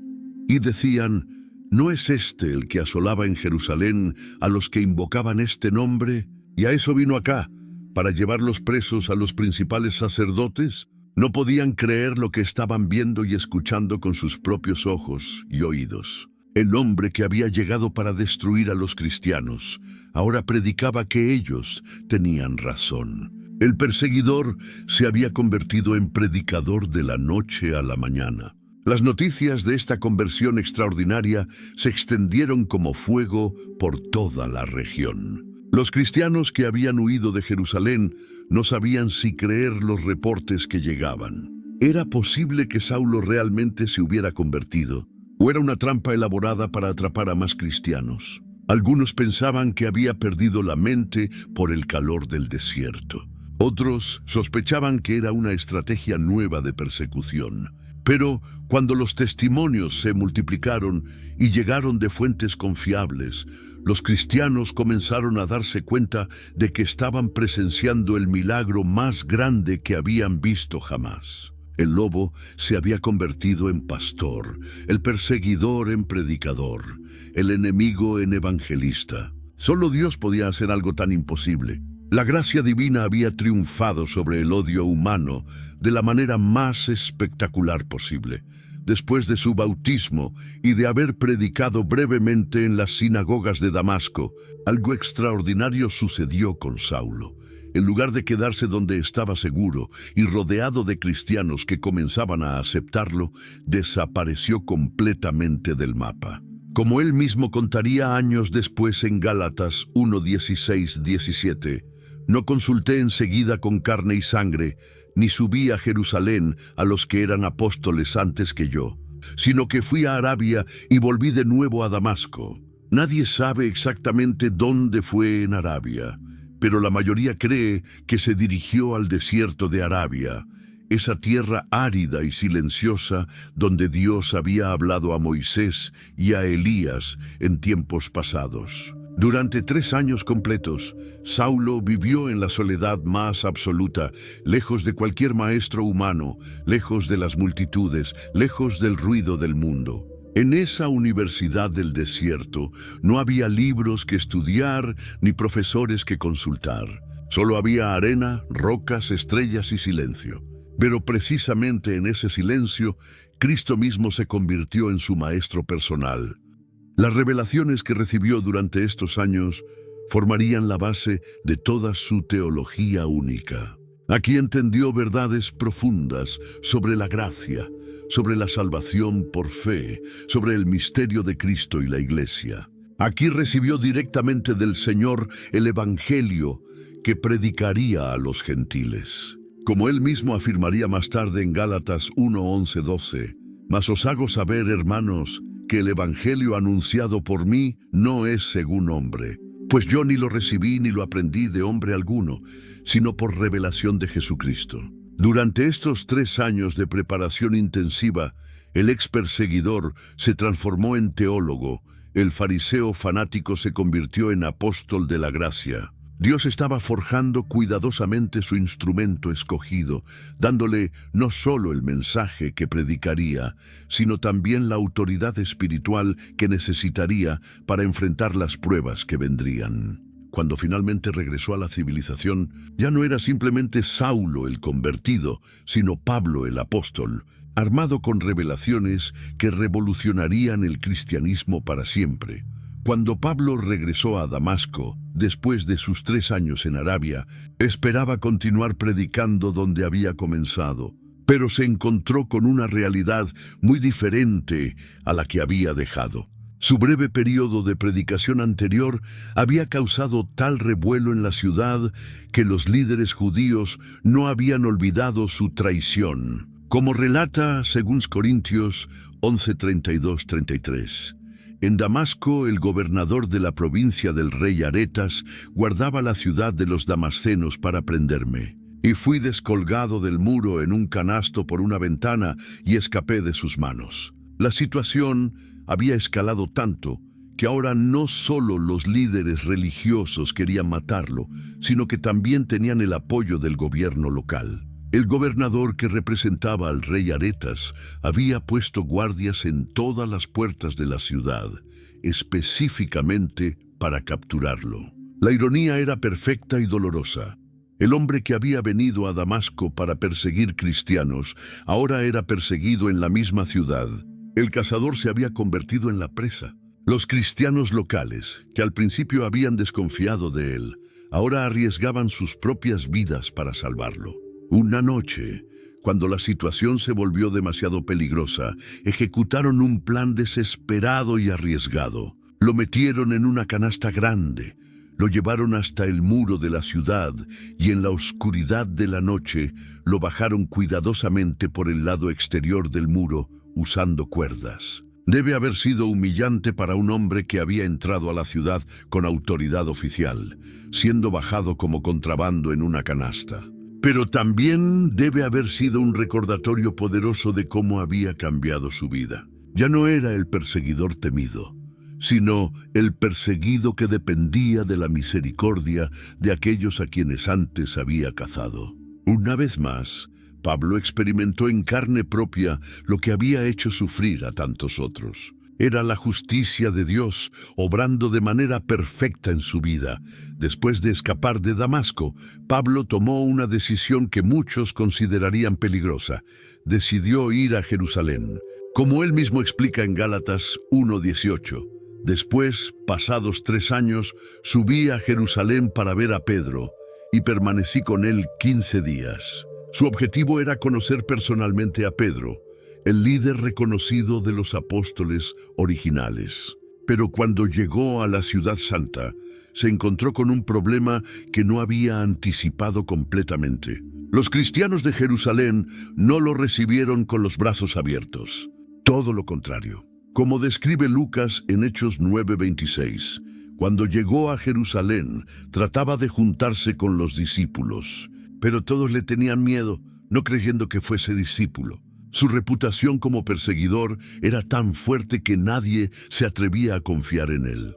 y decían: ¿no es este el que asolaba en Jerusalén a los que invocaban este nombre? Y a eso vino acá, para llevarlos presos a los principales sacerdotes. No podían creer lo que estaban viendo y escuchando con sus propios ojos y oídos. El hombre que había llegado para destruir a los cristianos ahora predicaba que ellos tenían razón. El perseguidor se había convertido en predicador de la noche a la mañana. Las noticias de esta conversión extraordinaria se extendieron como fuego por toda la región. Los cristianos que habían huido de Jerusalén no sabían si creer los reportes que llegaban. ¿Era posible que Saulo realmente se hubiera convertido? ¿O era una trampa elaborada para atrapar a más cristianos? Algunos pensaban que había perdido la mente por el calor del desierto. Otros sospechaban que era una estrategia nueva de persecución. Pero cuando los testimonios se multiplicaron y llegaron de fuentes confiables, los cristianos comenzaron a darse cuenta de que estaban presenciando el milagro más grande que habían visto jamás. El lobo se había convertido en pastor, el perseguidor en predicador, el enemigo en evangelista. Solo Dios podía hacer algo tan imposible. La gracia divina había triunfado sobre el odio humano de la manera más espectacular posible. Después de su bautismo y de haber predicado brevemente en las sinagogas de Damasco, algo extraordinario sucedió con Saulo. En lugar de quedarse donde estaba seguro y rodeado de cristianos que comenzaban a aceptarlo, desapareció completamente del mapa. Como él mismo contaría años después en Gálatas 1:16-17, no consulté enseguida con carne y sangre, ni subí a Jerusalén a los que eran apóstoles antes que yo, sino que fui a Arabia y volví de nuevo a Damasco. Nadie sabe exactamente dónde fue en Arabia, pero la mayoría cree que se dirigió al desierto de Arabia, esa tierra árida y silenciosa donde Dios había hablado a Moisés y a Elías en tiempos pasados. Durante 3 años completos, Saulo vivió en la soledad más absoluta, lejos de cualquier maestro humano, lejos de las multitudes, lejos del ruido del mundo. En esa universidad del desierto no había libros que estudiar ni profesores que consultar. Solo había arena, rocas, estrellas y silencio. Pero precisamente en ese silencio, Cristo mismo se convirtió en su maestro personal. Las revelaciones que recibió durante estos años formarían la base de toda su teología única. Aquí entendió verdades profundas sobre la gracia, sobre la salvación por fe, sobre el misterio de Cristo y la Iglesia. Aquí recibió directamente del Señor el Evangelio que predicaría a los gentiles. Como él mismo afirmaría más tarde en Gálatas 1:11-12, «Mas os hago saber, hermanos, que el Evangelio anunciado por mí no es según hombre, pues yo ni lo recibí ni lo aprendí de hombre alguno, sino por revelación de Jesucristo». Durante estos 3 años de preparación intensiva, el ex perseguidor se transformó en teólogo, el fariseo fanático se convirtió en apóstol de la gracia. Dios estaba forjando cuidadosamente su instrumento escogido, dándole no solo el mensaje que predicaría, sino también la autoridad espiritual que necesitaría para enfrentar las pruebas que vendrían. Cuando finalmente regresó a la civilización, ya no era simplemente Saulo el convertido, sino Pablo el apóstol, armado con revelaciones que revolucionarían el cristianismo para siempre. Cuando Pablo regresó a Damasco, después de sus 3 años en Arabia, esperaba continuar predicando donde había comenzado, pero se encontró con una realidad muy diferente a la que había dejado. Su breve periodo de predicación anterior había causado tal revuelo en la ciudad que los líderes judíos no habían olvidado su traición. Como relata 2 Corintios 11:32-33. En Damasco, el gobernador de la provincia del rey Aretas guardaba la ciudad de los damascenos para prenderme. Y fui descolgado del muro en un canasto por una ventana y escapé de sus manos. La situación había escalado tanto que ahora no solo los líderes religiosos querían matarlo, sino que también tenían el apoyo del gobierno local. El gobernador que representaba al rey Aretas había puesto guardias en todas las puertas de la ciudad, específicamente para capturarlo. La ironía era perfecta y dolorosa. El hombre que había venido a Damasco para perseguir cristianos, ahora era perseguido en la misma ciudad. El cazador se había convertido en la presa. Los cristianos locales, que al principio habían desconfiado de él, ahora arriesgaban sus propias vidas para salvarlo. Una noche, cuando la situación se volvió demasiado peligrosa, ejecutaron un plan desesperado y arriesgado. Lo metieron en una canasta grande, lo llevaron hasta el muro de la ciudad y en la oscuridad de la noche lo bajaron cuidadosamente por el lado exterior del muro usando cuerdas. Debe haber sido humillante para un hombre que había entrado a la ciudad con autoridad oficial, siendo bajado como contrabando en una canasta. Pero también debe haber sido un recordatorio poderoso de cómo había cambiado su vida. Ya no era el perseguidor temido, sino el perseguido que dependía de la misericordia de aquellos a quienes antes había cazado. Una vez más, Pablo experimentó en carne propia lo que había hecho sufrir a tantos otros. Era la justicia de Dios obrando de manera perfecta en su vida. Después de escapar de Damasco, Pablo tomó una decisión que muchos considerarían peligrosa. Decidió ir a Jerusalén. Como él mismo explica en Gálatas 1:18. Después, pasados 3 años, subí a Jerusalén para ver a Pedro y permanecí con él 15 días. Su objetivo era conocer personalmente a Pedro, el líder reconocido de los apóstoles originales. Pero cuando llegó a la ciudad santa, se encontró con un problema que no había anticipado completamente. Los cristianos de Jerusalén no lo recibieron con los brazos abiertos. Todo lo contrario. Como describe Lucas en Hechos 9:26, cuando llegó a Jerusalén, trataba de juntarse con los discípulos, pero todos le tenían miedo, no creyendo que fuese discípulo. Su reputación como perseguidor era tan fuerte que nadie se atrevía a confiar en él.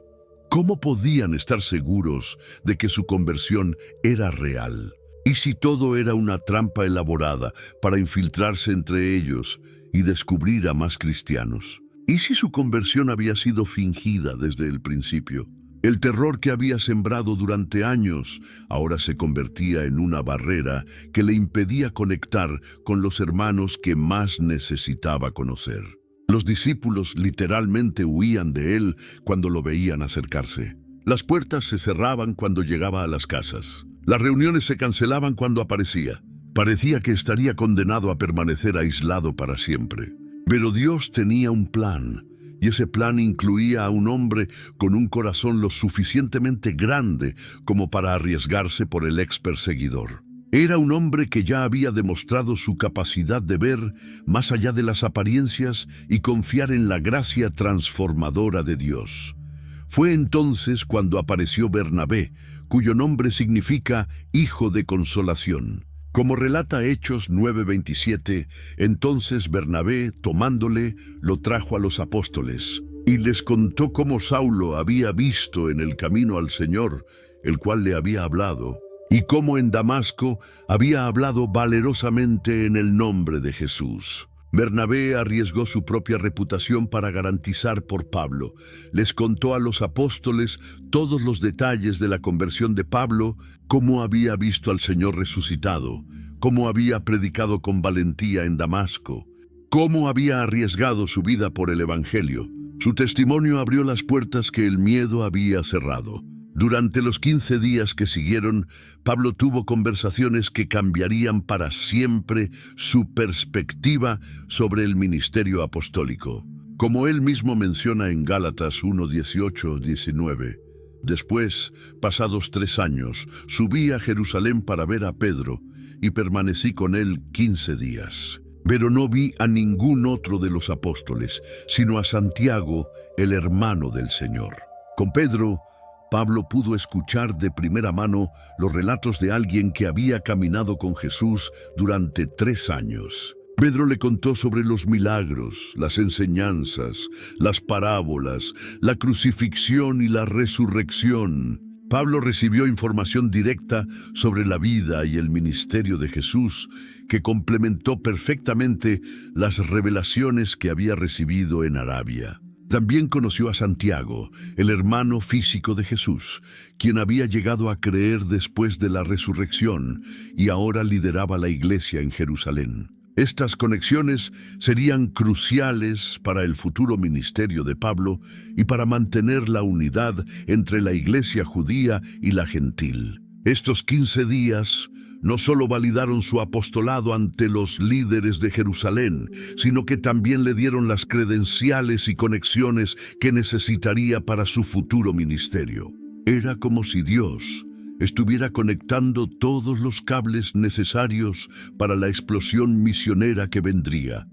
¿Cómo podían estar seguros de que su conversión era real? ¿Y si todo era una trampa elaborada para infiltrarse entre ellos y descubrir a más cristianos? ¿Y si su conversión había sido fingida desde el principio? El terror que había sembrado durante años ahora se convertía en una barrera que le impedía conectar con los hermanos que más necesitaba conocer. Los discípulos literalmente huían de él cuando lo veían acercarse. Las puertas se cerraban cuando llegaba a las casas. Las reuniones se cancelaban cuando aparecía. Parecía que estaría condenado a permanecer aislado para siempre. Pero Dios tenía un plan, y ese plan incluía a un hombre con un corazón lo suficientemente grande como para arriesgarse por el ex perseguidor. Era un hombre que ya había demostrado su capacidad de ver más allá de las apariencias y confiar en la gracia transformadora de Dios. Fue entonces cuando apareció Bernabé, cuyo nombre significa Hijo de Consolación. Como relata Hechos 9:27, entonces Bernabé, tomándole, lo trajo a los apóstoles y les contó cómo Saulo había visto en el camino al Señor, el cual le había hablado, y cómo en Damasco había hablado valerosamente en el nombre de Jesús. Bernabé arriesgó su propia reputación para garantizar por Pablo. Les contó a los apóstoles todos los detalles de la conversión de Pablo, cómo había visto al Señor resucitado, cómo había predicado con valentía en Damasco, cómo había arriesgado su vida por el Evangelio. Su testimonio abrió las puertas que el miedo había cerrado. Durante los 15 días que siguieron, Pablo tuvo conversaciones que cambiarían para siempre su perspectiva sobre el ministerio apostólico. Como él mismo menciona en Gálatas 1:18-19, después, pasados 3 años, subí a Jerusalén para ver a Pedro y permanecí con él 15 días. Pero no vi a ningún otro de los apóstoles, sino a Santiago, el hermano del Señor. Con Pedro, Pablo pudo escuchar de primera mano los relatos de alguien que había caminado con Jesús durante 3 años. Pedro le contó sobre los milagros, las enseñanzas, las parábolas, la crucifixión y la resurrección. Pablo recibió información directa sobre la vida y el ministerio de Jesús, que complementó perfectamente las revelaciones que había recibido en Arabia. También conoció a Santiago, el hermano físico de Jesús, quien había llegado a creer después de la resurrección y ahora lideraba la iglesia en Jerusalén. Estas conexiones serían cruciales para el futuro ministerio de Pablo y para mantener la unidad entre la iglesia judía y la gentil. Estos 15 días no solo validaron su apostolado ante los líderes de Jerusalén, sino que también le dieron las credenciales y conexiones que necesitaría para su futuro ministerio. Era como si Dios estuviera conectando todos los cables necesarios para la explosión misionera que vendría.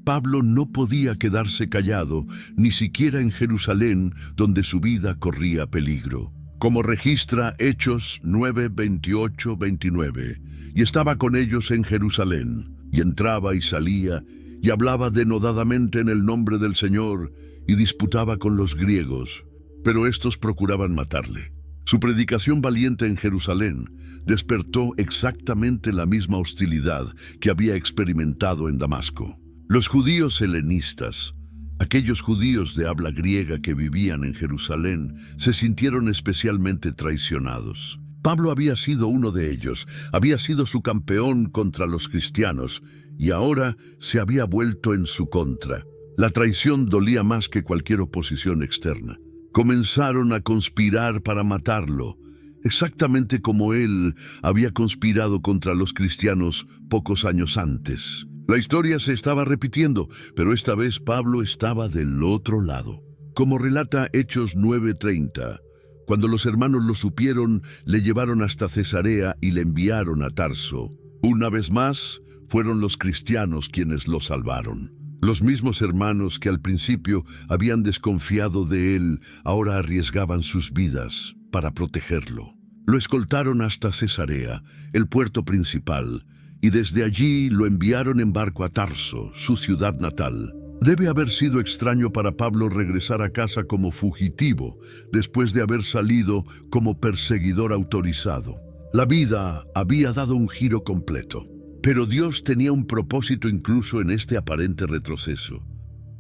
Pablo no podía quedarse callado, ni siquiera en Jerusalén, donde su vida corría peligro. Como registra Hechos 9:28-29, y estaba con ellos en Jerusalén, y entraba y salía, y hablaba denodadamente en el nombre del Señor, y disputaba con los griegos, pero estos procuraban matarle. Su predicación valiente en Jerusalén despertó exactamente la misma hostilidad que había experimentado en Damasco. Los judíos helenistas, aquellos judíos de habla griega que vivían en Jerusalén, se sintieron especialmente traicionados. Pablo había sido uno de ellos, había sido su campeón contra los cristianos, y ahora se había vuelto en su contra. La traición dolía más que cualquier oposición externa. Comenzaron a conspirar para matarlo, exactamente como él había conspirado contra los cristianos pocos años antes. La historia se estaba repitiendo, pero esta vez Pablo estaba del otro lado. Como relata Hechos 9:30, cuando los hermanos lo supieron, le llevaron hasta Cesarea y le enviaron a Tarso. Una vez más, fueron los cristianos quienes lo salvaron. Los mismos hermanos que al principio habían desconfiado de él, ahora arriesgaban sus vidas para protegerlo. Lo escoltaron hasta Cesarea, el puerto principal, y desde allí lo enviaron en barco a Tarso, su ciudad natal. Debe haber sido extraño para Pablo regresar a casa como fugitivo, después de haber salido como perseguidor autorizado. La vida había dado un giro completo. Pero Dios tenía un propósito incluso en este aparente retroceso.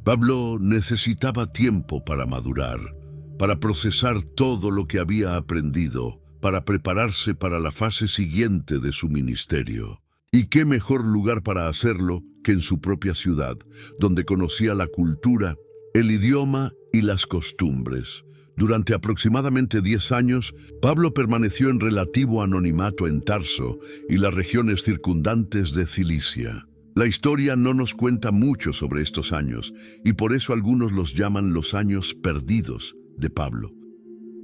Pablo necesitaba tiempo para madurar, para procesar todo lo que había aprendido, para prepararse para la fase siguiente de su ministerio. ¿Y qué mejor lugar para hacerlo que en su propia ciudad, donde conocía la cultura, el idioma y las costumbres. Durante aproximadamente 10 años, Pablo permaneció en relativo anonimato en Tarso y las regiones circundantes de Cilicia. La historia no nos cuenta mucho sobre estos años, y por eso algunos los llaman los años perdidos de Pablo.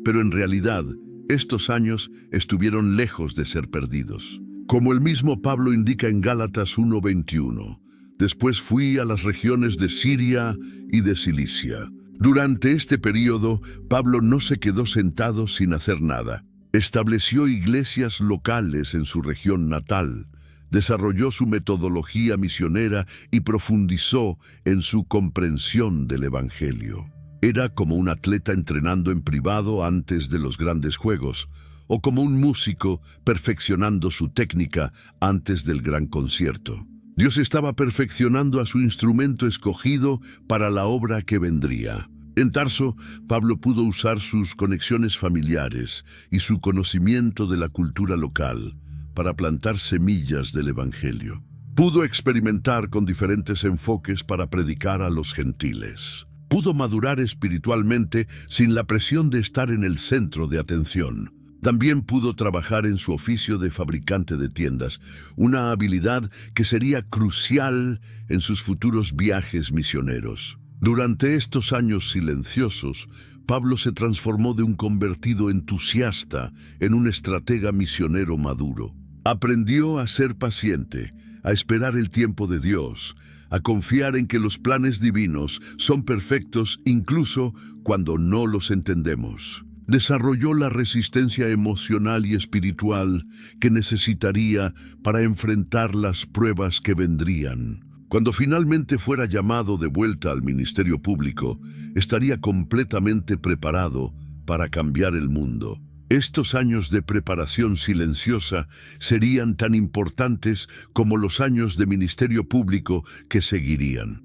Pero en realidad, estos años estuvieron lejos de ser perdidos. Como el mismo Pablo indica en Gálatas 1:21, después fui a las regiones de Siria y de Cilicia. Durante este período, Pablo no se quedó sentado sin hacer nada. Estableció iglesias locales en su región natal, desarrolló su metodología misionera y profundizó en su comprensión del Evangelio. Era como un atleta entrenando en privado antes de los grandes juegos, o como un músico perfeccionando su técnica antes del gran concierto. Dios estaba perfeccionando a su instrumento escogido para la obra que vendría. En Tarso, Pablo pudo usar sus conexiones familiares y su conocimiento de la cultura local para plantar semillas del Evangelio. Pudo experimentar con diferentes enfoques para predicar a los gentiles. Pudo madurar espiritualmente sin la presión de estar en el centro de atención. También pudo trabajar en su oficio de fabricante de tiendas, una habilidad que sería crucial en sus futuros viajes misioneros. Durante estos años silenciosos, Pablo se transformó de un convertido entusiasta en un estratega misionero maduro. Aprendió a ser paciente, a esperar el tiempo de Dios, a confiar en que los planes divinos son perfectos incluso cuando no los entendemos. Desarrolló la resistencia emocional y espiritual que necesitaría para enfrentar las pruebas que vendrían. Cuando finalmente fuera llamado de vuelta al ministerio público, estaría completamente preparado para cambiar el mundo. Estos años de preparación silenciosa serían tan importantes como los años de ministerio público que seguirían.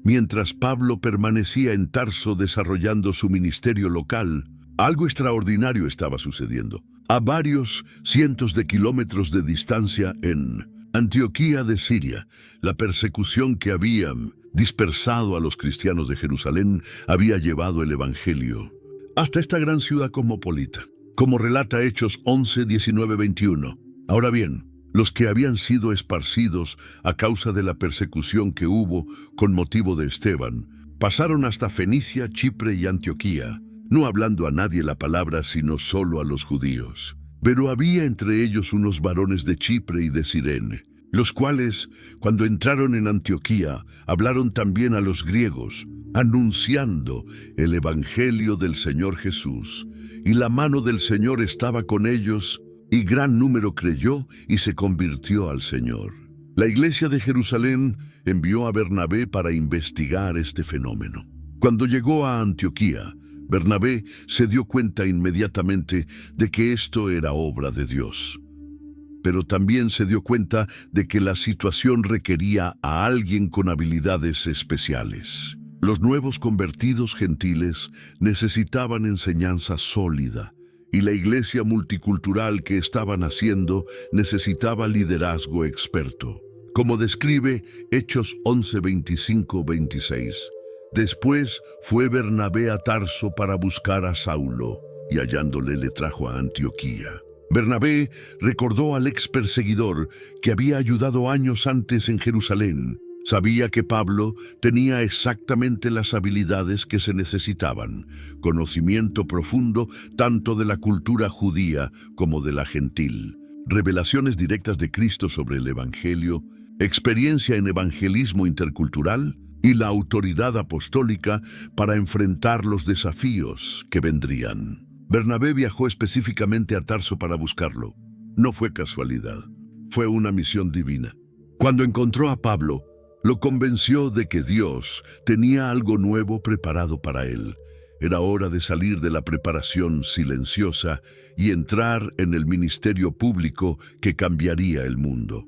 Mientras Pablo permanecía en Tarso desarrollando su ministerio local, algo extraordinario estaba sucediendo. A varios cientos de kilómetros de distancia en Antioquía de Siria, la persecución que había dispersado a los cristianos de Jerusalén había llevado el Evangelio hasta esta gran ciudad cosmopolita, como relata Hechos 11, 19, 21. Ahora bien, los que habían sido esparcidos a causa de la persecución que hubo con motivo de Esteban, pasaron hasta Fenicia, Chipre y Antioquía, no hablando a nadie la palabra sino solo a los judíos. Pero había entre ellos unos varones de Chipre y de Cirene, los cuales, cuando entraron en Antioquía, hablaron también a los griegos, anunciando el Evangelio del Señor Jesús. Y la mano del Señor estaba con ellos, y gran número creyó y se convirtió al Señor. La iglesia de Jerusalén envió a Bernabé para investigar este fenómeno. Cuando llegó a Antioquía, Bernabé se dio cuenta inmediatamente de que esto era obra de Dios. Pero también se dio cuenta de que la situación requería a alguien con habilidades especiales. Los nuevos convertidos gentiles necesitaban enseñanza sólida, y la iglesia multicultural que estaban haciendo necesitaba liderazgo experto. Como describe Hechos 11, 25, 26. Después fue Bernabé a Tarso para buscar a Saulo, y hallándole le trajo a Antioquía. Bernabé recordó al ex perseguidor que había ayudado años antes en Jerusalén. Sabía que Pablo tenía exactamente las habilidades que se necesitaban, conocimiento profundo tanto de la cultura judía como de la gentil, revelaciones directas de Cristo sobre el Evangelio, experiencia en evangelismo intercultural y la autoridad apostólica para enfrentar los desafíos que vendrían. Bernabé viajó específicamente a Tarso para buscarlo. No fue casualidad, fue una misión divina. Cuando encontró a Pablo, lo convenció de que Dios tenía algo nuevo preparado para él. Era hora de salir de la preparación silenciosa y entrar en el ministerio público que cambiaría el mundo.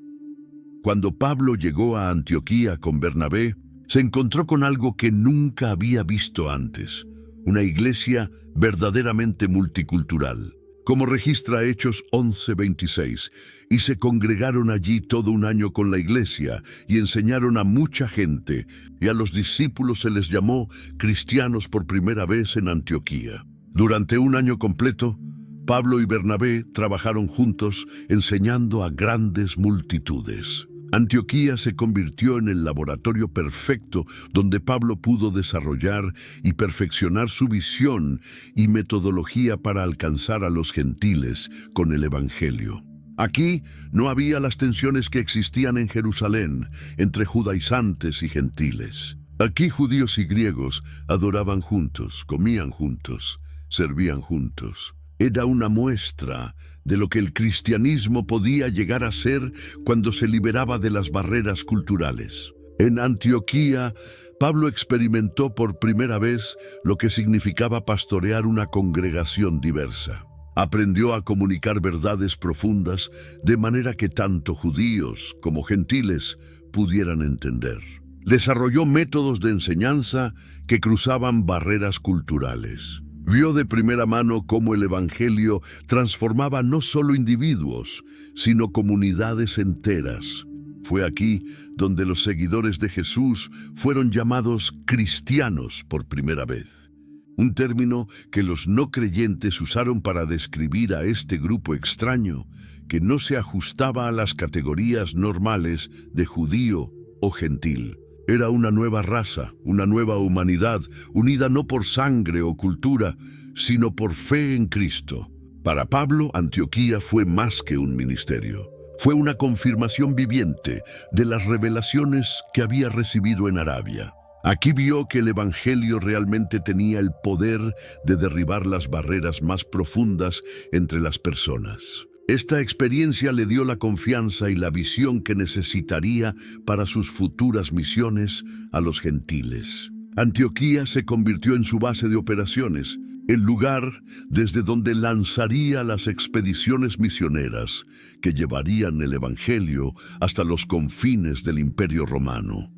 Cuando Pablo llegó a Antioquía con Bernabé, se encontró con algo que nunca había visto antes, una iglesia verdaderamente multicultural. como registra Hechos 11:26, y se congregaron allí todo un año con la iglesia y enseñaron a mucha gente, y a los discípulos se les llamó cristianos por primera vez en Antioquía. Durante un año completo, Pablo y Bernabé trabajaron juntos enseñando a grandes multitudes. Antioquía se convirtió en el laboratorio perfecto donde Pablo pudo desarrollar y perfeccionar su visión y metodología para alcanzar a los gentiles con el Evangelio. Aquí no había las tensiones que existían en Jerusalén entre judaizantes y gentiles. Aquí judíos y griegos adoraban juntos, comían juntos, servían juntos. Era una muestra de lo que el cristianismo podía llegar a ser cuando se liberaba de las barreras culturales. En Antioquía, Pablo experimentó por primera vez lo que significaba pastorear una congregación diversa. Aprendió a comunicar verdades profundas de manera que tanto judíos como gentiles pudieran entender. Desarrolló métodos de enseñanza que cruzaban barreras culturales. Vio de primera mano cómo el Evangelio transformaba no solo individuos, sino comunidades enteras. Fue aquí donde los seguidores de Jesús fueron llamados cristianos por primera vez. Un término que los no creyentes usaron para describir a este grupo extraño que no se ajustaba a las categorías normales de judío o gentil. Era una nueva raza, una nueva humanidad, unida no por sangre o cultura, sino por fe en Cristo. Para Pablo, Antioquía fue más que un ministerio. Fue una confirmación viviente de las revelaciones que había recibido en Arabia. Aquí vio que el Evangelio realmente tenía el poder de derribar las barreras más profundas entre las personas. Esta experiencia le dio la confianza y la visión que necesitaría para sus futuras misiones a los gentiles. Antioquía se convirtió en su base de operaciones, el lugar desde donde lanzaría las expediciones misioneras que llevarían el Evangelio hasta los confines del Imperio Romano.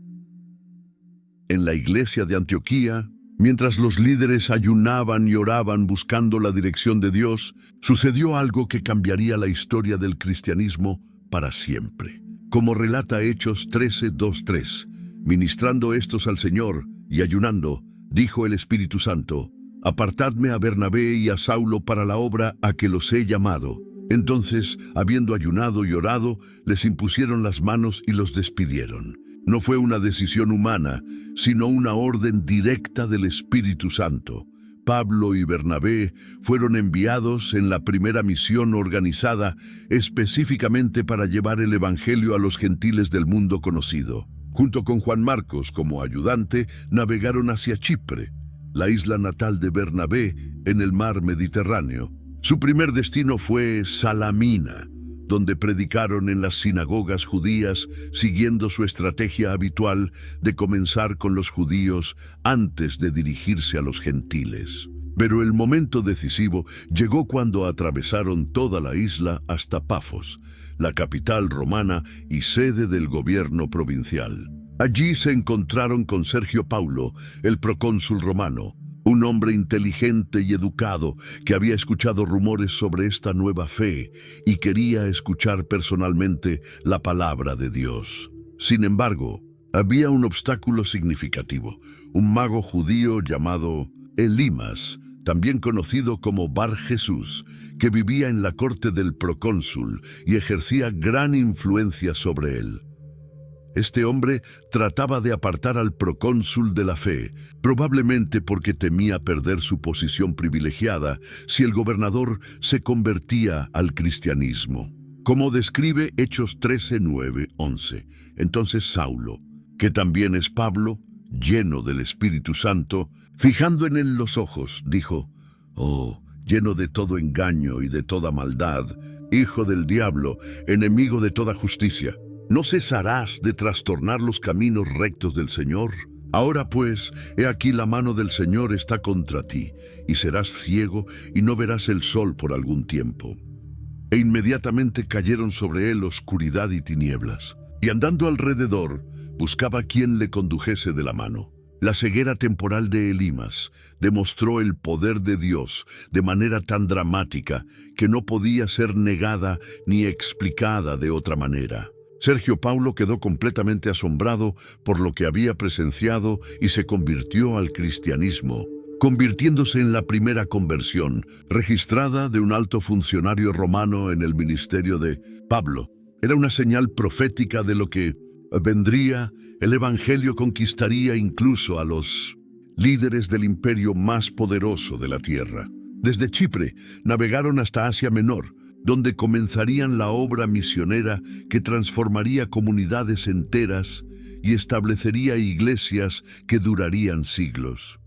En la iglesia de Antioquía, mientras los líderes ayunaban y oraban buscando la dirección de Dios, sucedió algo que cambiaría la historia del cristianismo para siempre. Como relata Hechos 13:2-3, ministrando estos al Señor y ayunando, dijo el Espíritu Santo: «Apartadme a Bernabé y a Saulo para la obra a que los he llamado». Entonces, habiendo ayunado y orado, les impusieron las manos y los despidieron. No fue una decisión humana, sino una orden directa del Espíritu Santo. Pablo y Bernabé fueron enviados en la primera misión organizada específicamente para llevar el Evangelio a los gentiles del mundo conocido. Junto con Juan Marcos como ayudante, navegaron hacia Chipre, la isla natal de Bernabé, en el mar Mediterráneo. Su primer destino fue Salamina, donde predicaron en las sinagogas judías, siguiendo su estrategia habitual de comenzar con los judíos antes de dirigirse a los gentiles. Pero el momento decisivo llegó cuando atravesaron toda la isla hasta Pafos, la capital romana y sede del gobierno provincial. Allí se encontraron con Sergio Paulo, el procónsul romano, un hombre inteligente y educado que había escuchado rumores sobre esta nueva fe y quería escuchar personalmente la palabra de Dios. Sin embargo, había un obstáculo significativo: un mago judío llamado Elimas, también conocido como Bar Jesús, que vivía en la corte del procónsul y ejercía gran influencia sobre él. Este hombre trataba de apartar al procónsul de la fe, probablemente porque temía perder su posición privilegiada si el gobernador se convertía al cristianismo. Como describe Hechos 13:9-11, entonces Saulo, que también es Pablo, lleno del Espíritu Santo, fijando en él los ojos, dijo: «Oh, lleno de todo engaño y de toda maldad, hijo del diablo, enemigo de toda justicia, ¿no cesarás de trastornar los caminos rectos del Señor? Ahora pues, he aquí la mano del Señor está contra ti, y serás ciego y no verás el sol por algún tiempo». E inmediatamente cayeron sobre él oscuridad y tinieblas, y andando alrededor, buscaba quien le condujese de la mano. La ceguera temporal de Elimas demostró el poder de Dios de manera tan dramática que no podía ser negada ni explicada de otra manera. Sergio Paulo quedó completamente asombrado por lo que había presenciado y se convirtió al cristianismo, convirtiéndose en la primera conversión registrada de un alto funcionario romano en el ministerio de Pablo. Era una señal profética de lo que vendría. El Evangelio conquistaría incluso a los líderes del imperio más poderoso de la tierra. Desde Chipre navegaron hasta Asia Menor, donde comenzarían la obra misionera que transformaría comunidades enteras y establecería iglesias que durarían siglos.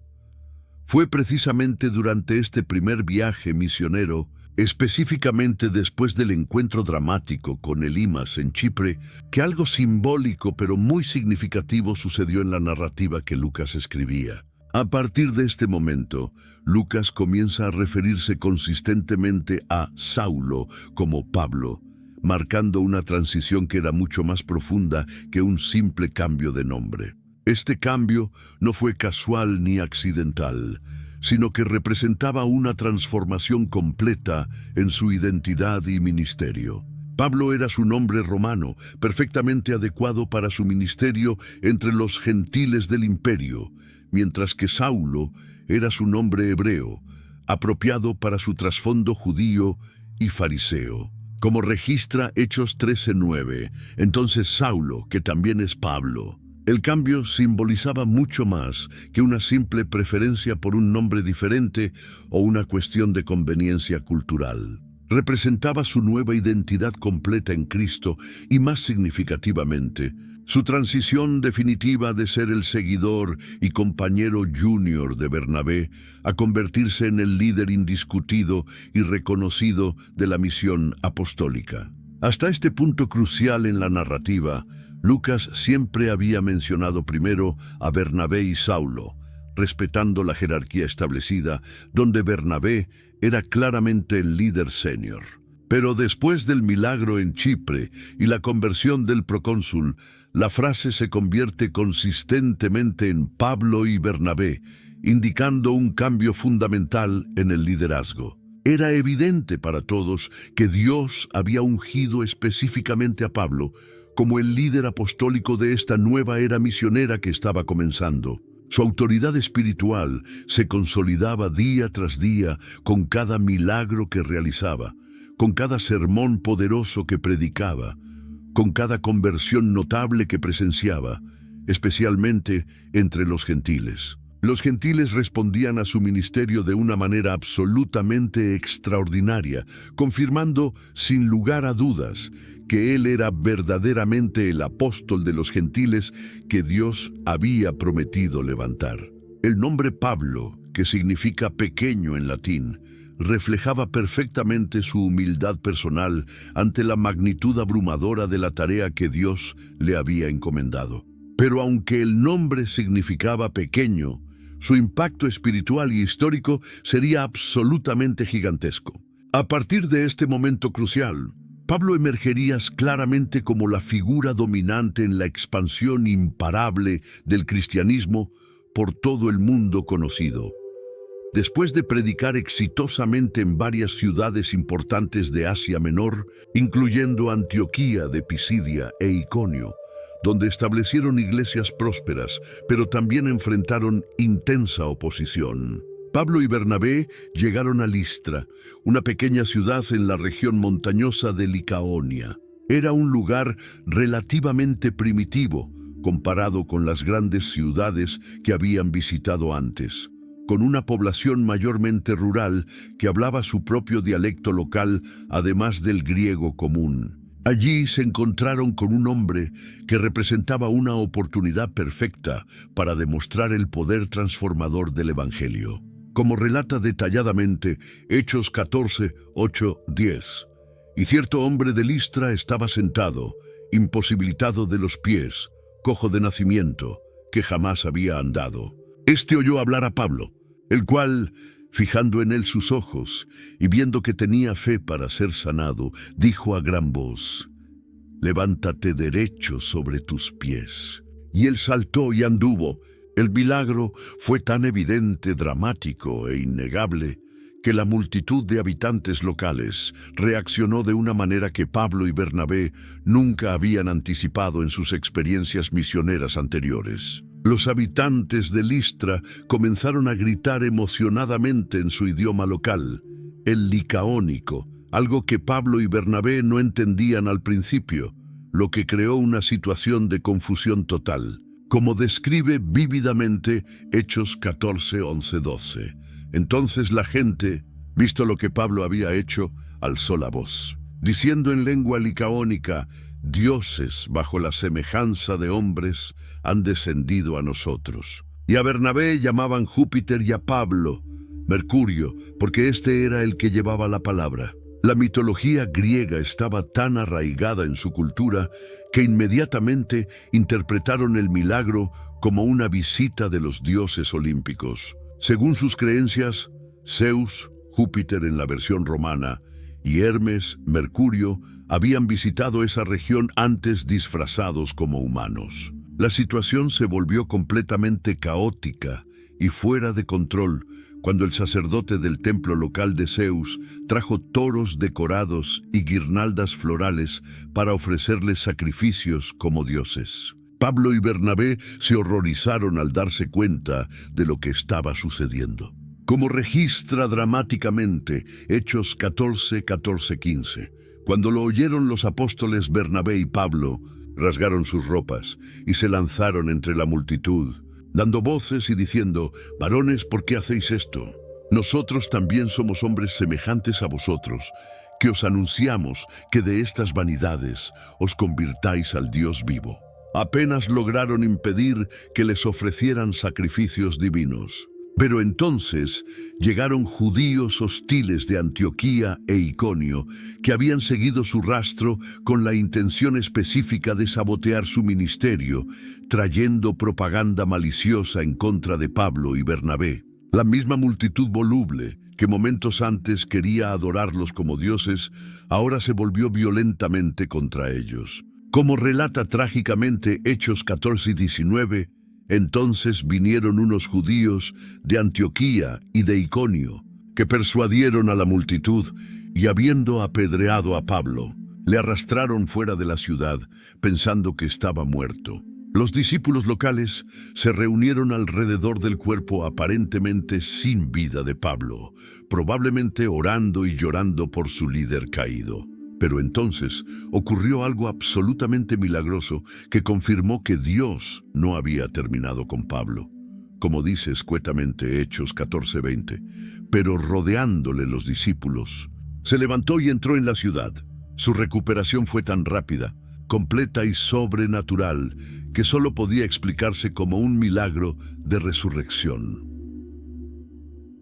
Fue precisamente durante este primer viaje misionero, específicamente después del encuentro dramático con Elimas en Chipre, que algo simbólico pero muy significativo sucedió en la narrativa que Lucas escribía. A partir de este momento, Lucas comienza a referirse consistentemente a Saulo como Pablo, marcando una transición que era mucho más profunda que un simple cambio de nombre. Este cambio no fue casual ni accidental, sino que representaba una transformación completa en su identidad y ministerio. Pablo era su nombre romano, perfectamente adecuado para su ministerio entre los gentiles del imperio, mientras que Saulo era su nombre hebreo, apropiado para su trasfondo judío y fariseo. Como registra Hechos 13:9, entonces Saulo, que también es Pablo. El cambio simbolizaba mucho más que una simple preferencia por un nombre diferente o una cuestión de conveniencia cultural. Representaba su nueva identidad completa en Cristo y, más significativamente, su transición definitiva de ser el seguidor y compañero junior de Bernabé a convertirse en el líder indiscutido y reconocido de la misión apostólica. Hasta este punto crucial en la narrativa, Lucas siempre había mencionado primero a Bernabé y Saulo, respetando la jerarquía establecida, donde Bernabé era claramente el líder senior. Pero después del milagro en Chipre y la conversión del procónsul, la frase se convierte consistentemente en Pablo y Bernabé, indicando un cambio fundamental en el liderazgo. Era evidente para todos que Dios había ungido específicamente a Pablo como el líder apostólico de esta nueva era misionera que estaba comenzando. Su autoridad espiritual se consolidaba día tras día con cada milagro que realizaba, con cada sermón poderoso que predicaba, con cada conversión notable que presenciaba, especialmente entre los gentiles. Los gentiles respondían a su ministerio de una manera absolutamente extraordinaria, confirmando sin lugar a dudas que él era verdaderamente el apóstol de los gentiles que Dios había prometido levantar. El nombre Pablo, que significa pequeño en latín, reflejaba perfectamente su humildad personal ante la magnitud abrumadora de la tarea que Dios le había encomendado. Pero aunque el nombre significaba pequeño, su impacto espiritual y histórico sería absolutamente gigantesco. A partir de este momento crucial, Pablo emergería claramente como la figura dominante en la expansión imparable del cristianismo por todo el mundo conocido. Después de predicar exitosamente en varias ciudades importantes de Asia Menor, incluyendo Antioquía de Pisidia e Iconio, donde establecieron iglesias prósperas, pero también enfrentaron intensa oposición. Pablo y Bernabé llegaron a Listra, una pequeña ciudad en la región montañosa de Licaonia. Era un lugar relativamente primitivo, comparado con las grandes ciudades que habían visitado antes, con una población mayormente rural que hablaba su propio dialecto local, además del griego común. Allí se encontraron con un hombre que representaba una oportunidad perfecta para demostrar el poder transformador del Evangelio. Como relata detalladamente Hechos 14, 8, 10. Y cierto hombre de Listra estaba sentado, imposibilitado de los pies, cojo de nacimiento, que jamás había andado. Este oyó hablar a Pablo, el cual, fijando en él sus ojos y viendo que tenía fe para ser sanado, dijo a gran voz: «Levántate derecho sobre tus pies». Y él saltó y anduvo. El milagro fue tan evidente, dramático e innegable que la multitud de habitantes locales reaccionó de una manera que Pablo y Bernabé nunca habían anticipado en sus experiencias misioneras anteriores. Los habitantes de Listra comenzaron a gritar emocionadamente en su idioma local, el licaónico, algo que Pablo y Bernabé no entendían al principio, lo que creó una situación de confusión total, como describe vívidamente Hechos 14, 11, 12. Entonces la gente, visto lo que Pablo había hecho, alzó la voz, diciendo en lengua licaónica: «Dioses bajo la semejanza de hombres han descendido a nosotros». Y a Bernabé llamaban Júpiter y a Pablo Mercurio, porque este era el que llevaba la palabra. La mitología griega estaba tan arraigada en su cultura que inmediatamente interpretaron el milagro como una visita de los dioses olímpicos. Según sus creencias, Zeus, Júpiter en la versión romana, y Hermes, Mercurio, habían visitado esa región antes disfrazados como humanos. La situación se volvió completamente caótica y fuera de control cuando el sacerdote del templo local de Zeus trajo toros decorados y guirnaldas florales para ofrecerles sacrificios como dioses. Pablo y Bernabé se horrorizaron al darse cuenta de lo que estaba sucediendo. Como registra dramáticamente Hechos 14, 14, 15. Cuando lo oyeron los apóstoles Bernabé y Pablo, rasgaron sus ropas y se lanzaron entre la multitud, dando voces y diciendo: «Varones, ¿por qué hacéis esto? Nosotros también somos hombres semejantes a vosotros, que os anunciamos que de estas vanidades os convirtáis al Dios vivo». Apenas lograron impedir que les ofrecieran sacrificios divinos. Pero entonces llegaron judíos hostiles de Antioquía e Iconio que habían seguido su rastro con la intención específica de sabotear su ministerio, trayendo propaganda maliciosa en contra de Pablo y Bernabé. La misma multitud voluble que momentos antes quería adorarlos como dioses, ahora se volvió violentamente contra ellos. Como relata trágicamente Hechos 14 y 19, entonces vinieron unos judíos de Antioquía y de Iconio, que persuadieron a la multitud y, habiendo apedreado a Pablo, le arrastraron fuera de la ciudad, pensando que estaba muerto. Los discípulos locales se reunieron alrededor del cuerpo aparentemente sin vida de Pablo, probablemente orando y llorando por su líder caído. Pero entonces ocurrió algo absolutamente milagroso que confirmó que Dios no había terminado con Pablo. Como dice escuetamente Hechos 14:20, pero rodeándole los discípulos, se levantó y entró en la ciudad. Su recuperación fue tan rápida, completa y sobrenatural, que solo podía explicarse como un milagro de resurrección.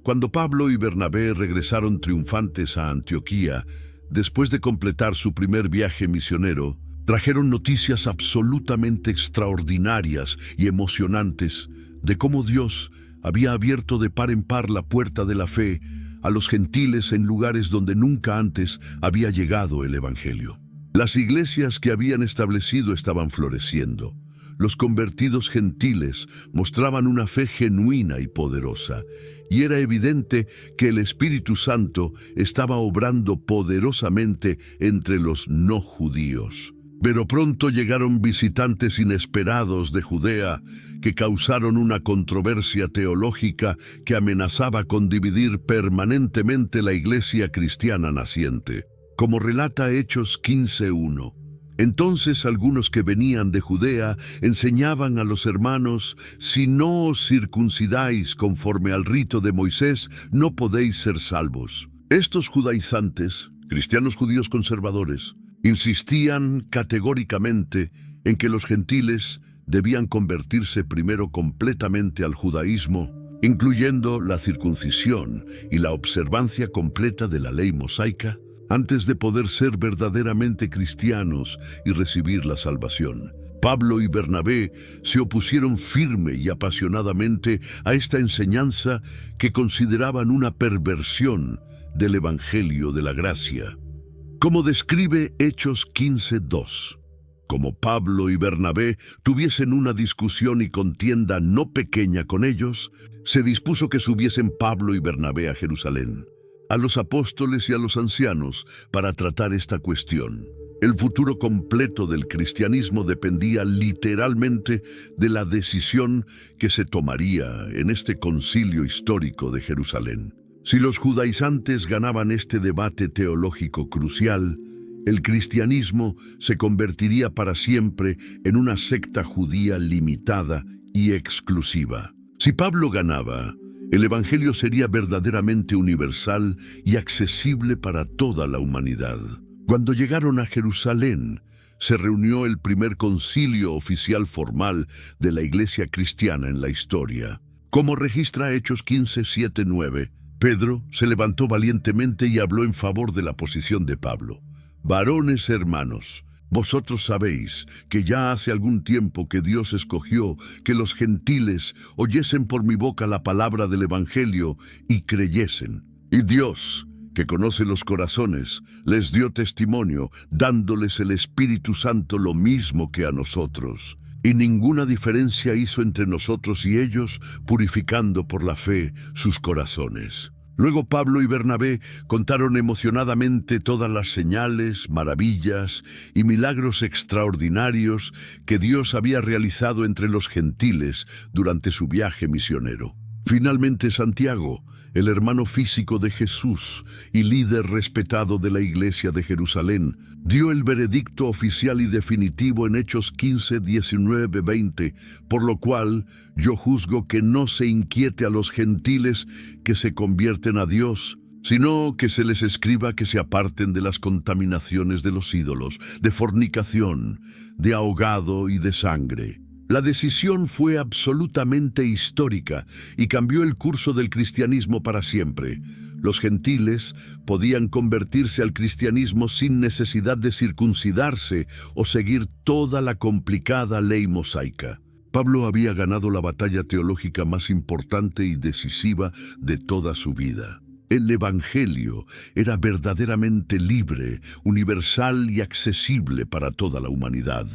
Cuando Pablo y Bernabé regresaron triunfantes a Antioquía, después de completar su primer viaje misionero, trajeron noticias absolutamente extraordinarias y emocionantes de cómo Dios había abierto de par en par la puerta de la fe a los gentiles en lugares donde nunca antes había llegado el Evangelio. Las iglesias que habían establecido estaban floreciendo. Los convertidos gentiles mostraban una fe genuina y poderosa, y era evidente que el Espíritu Santo estaba obrando poderosamente entre los no judíos. Pero pronto llegaron visitantes inesperados de Judea que causaron una controversia teológica que amenazaba con dividir permanentemente la iglesia cristiana naciente. Como relata Hechos 15:1, entonces algunos que venían de Judea enseñaban a los hermanos: «Si no os circuncidáis conforme al rito de Moisés, no podéis ser salvos». Estos judaizantes, cristianos judíos conservadores, insistían categóricamente en que los gentiles debían convertirse primero completamente al judaísmo, incluyendo la circuncisión y la observancia completa de la ley mosaica, antes de poder ser verdaderamente cristianos y recibir la salvación. Pablo y Bernabé se opusieron firme y apasionadamente a esta enseñanza que consideraban una perversión del Evangelio de la Gracia. Como describe Hechos 15:2, como Pablo y Bernabé tuviesen una discusión y contienda no pequeña con ellos, se dispuso que subiesen Pablo y Bernabé a Jerusalén, a los apóstoles y a los ancianos, para tratar esta cuestión. El futuro completo del cristianismo dependía literalmente de la decisión que se tomaría en este concilio histórico de Jerusalén. Si los judaizantes ganaban este debate teológico crucial, el cristianismo se convertiría para siempre en una secta judía limitada y exclusiva. Si Pablo ganaba, el Evangelio sería verdaderamente universal y accesible para toda la humanidad. Cuando llegaron a Jerusalén, se reunió el primer concilio oficial formal de la Iglesia cristiana en la historia. Como registra Hechos 15, 7, 9, Pedro se levantó valientemente y habló en favor de la posición de Pablo. «Varones hermanos, vosotros sabéis que ya hace algún tiempo que Dios escogió que los gentiles oyesen por mi boca la palabra del Evangelio y creyesen. Y Dios, que conoce los corazones, les dio testimonio, dándoles el Espíritu Santo lo mismo que a nosotros. Y ninguna diferencia hizo entre nosotros y ellos, purificando por la fe sus corazones». Luego Pablo y Bernabé contaron emocionadamente todas las señales, maravillas y milagros extraordinarios que Dios había realizado entre los gentiles durante su viaje misionero. Finalmente Santiago, el hermano físico de Jesús y líder respetado de la Iglesia de Jerusalén, dio el veredicto oficial y definitivo en Hechos 15, 19, 20, por lo cual yo juzgo que no se inquiete a los gentiles que se convierten a Dios, sino que se les escriba que se aparten de las contaminaciones de los ídolos, de fornicación, de ahogado y de sangre. La decisión fue absolutamente histórica y cambió el curso del cristianismo para siempre. Los gentiles podían convertirse al cristianismo sin necesidad de circuncidarse o seguir toda la complicada ley mosaica. Pablo había ganado la batalla teológica más importante y decisiva de toda su vida. El Evangelio era verdaderamente libre, universal y accesible para toda la humanidad.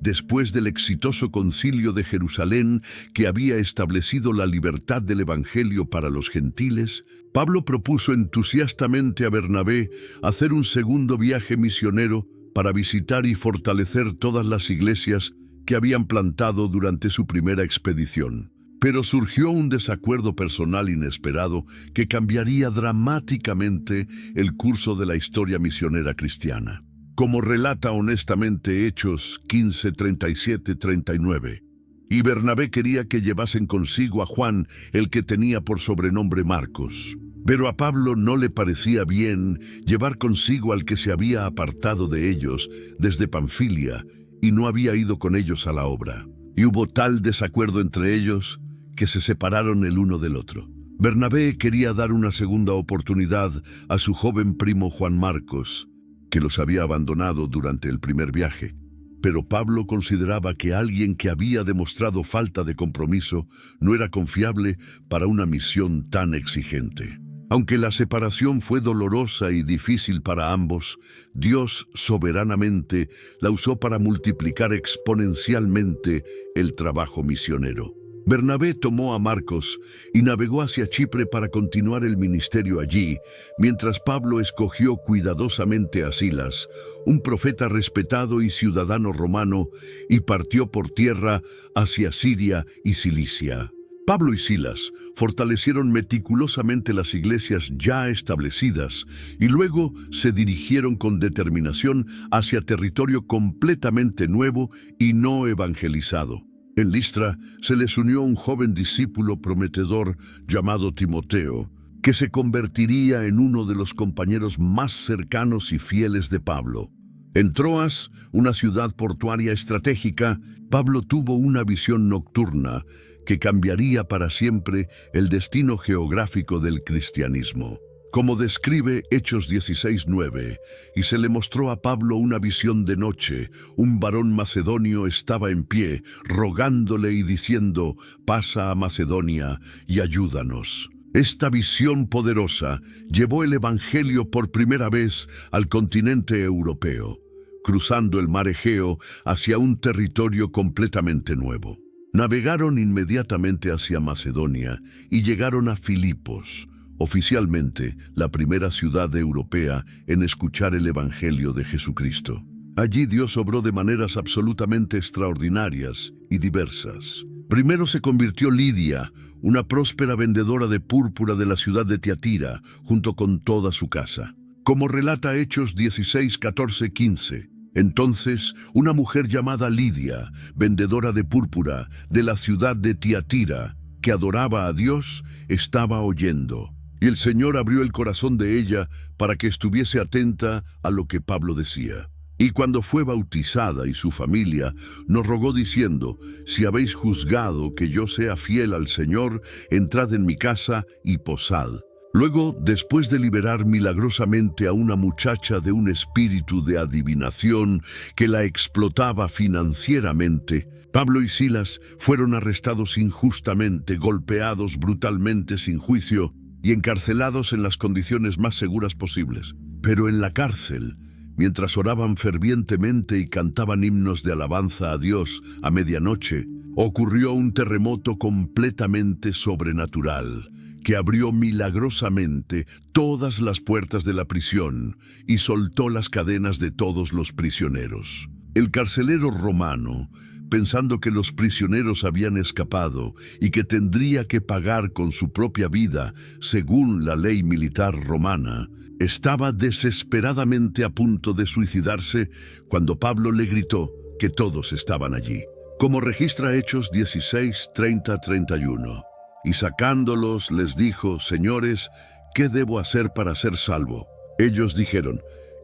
Después del exitoso concilio de Jerusalén, que había establecido la libertad del Evangelio para los gentiles, Pablo propuso entusiastamente a Bernabé hacer un segundo viaje misionero para visitar y fortalecer todas las iglesias que habían plantado durante su primera expedición. Pero surgió un desacuerdo personal inesperado que cambiaría dramáticamente el curso de la historia misionera cristiana. Como relata honestamente Hechos 15, 37, 39. Y Bernabé quería que llevasen consigo a Juan, el que tenía por sobrenombre Marcos. Pero a Pablo no le parecía bien llevar consigo al que se había apartado de ellos desde Panfilia y no había ido con ellos a la obra. Y hubo tal desacuerdo entre ellos que se separaron el uno del otro. Bernabé quería dar una segunda oportunidad a su joven primo Juan Marcos, que los había abandonado durante el primer viaje. Pero Pablo consideraba que alguien que había demostrado falta de compromiso no era confiable para una misión tan exigente. Aunque la separación fue dolorosa y difícil para ambos, Dios soberanamente la usó para multiplicar exponencialmente el trabajo misionero. Bernabé tomó a Marcos y navegó hacia Chipre para continuar el ministerio allí, mientras Pablo escogió cuidadosamente a Silas, un profeta respetado y ciudadano romano, y partió por tierra hacia Siria y Cilicia. Pablo y Silas fortalecieron meticulosamente las iglesias ya establecidas y luego se dirigieron con determinación hacia territorio completamente nuevo y no evangelizado. En Listra se les unió un joven discípulo prometedor llamado Timoteo, que se convertiría en uno de los compañeros más cercanos y fieles de Pablo. En Troas, una ciudad portuaria estratégica, Pablo tuvo una visión nocturna que cambiaría para siempre el destino geográfico del cristianismo. Como describe Hechos 16:9, y se le mostró a Pablo una visión de noche. Un varón macedonio estaba en pie, rogándole y diciendo: «Pasa a Macedonia y ayúdanos». Esta visión poderosa llevó el Evangelio por primera vez al continente europeo. cruzando el mar Egeo hacia un territorio completamente nuevo. Navegaron inmediatamente hacia Macedonia y llegaron a Filipos, oficialmente la primera ciudad europea en escuchar el Evangelio de Jesucristo. Allí Dios obró de maneras absolutamente extraordinarias y diversas. Primero se convirtió Lidia, una próspera vendedora de púrpura de la ciudad de Tiatira, junto con toda su casa. Como relata Hechos 16, 14, 15. Entonces, una mujer llamada Lidia, vendedora de púrpura de la ciudad de Tiatira, que adoraba a Dios, estaba oyendo. Y el Señor abrió el corazón de ella para que estuviese atenta a lo que Pablo decía. Y cuando fue bautizada y su familia, nos rogó diciendo: si habéis juzgado que yo sea fiel al Señor, entrad en mi casa y posad. Luego, después de liberar milagrosamente a una muchacha de un espíritu de adivinación que la explotaba financieramente, Pablo y Silas fueron arrestados injustamente, golpeados brutalmente sin juicio y encarcelados en las condiciones más seguras posibles. Pero en la cárcel, mientras oraban fervientemente y cantaban himnos de alabanza a Dios a medianoche, ocurrió un terremoto completamente sobrenatural que abrió milagrosamente todas las puertas de la prisión y soltó las cadenas de todos los prisioneros. El carcelero romano, pensando que los prisioneros habían escapado y que tendría que pagar con su propia vida según la ley militar romana, estaba desesperadamente a punto de suicidarse cuando Pablo le gritó que todos estaban allí. Como registra Hechos 16, 30, 31. Y sacándolos les dijo: señores, ¿qué debo hacer para ser salvo? Ellos dijeron: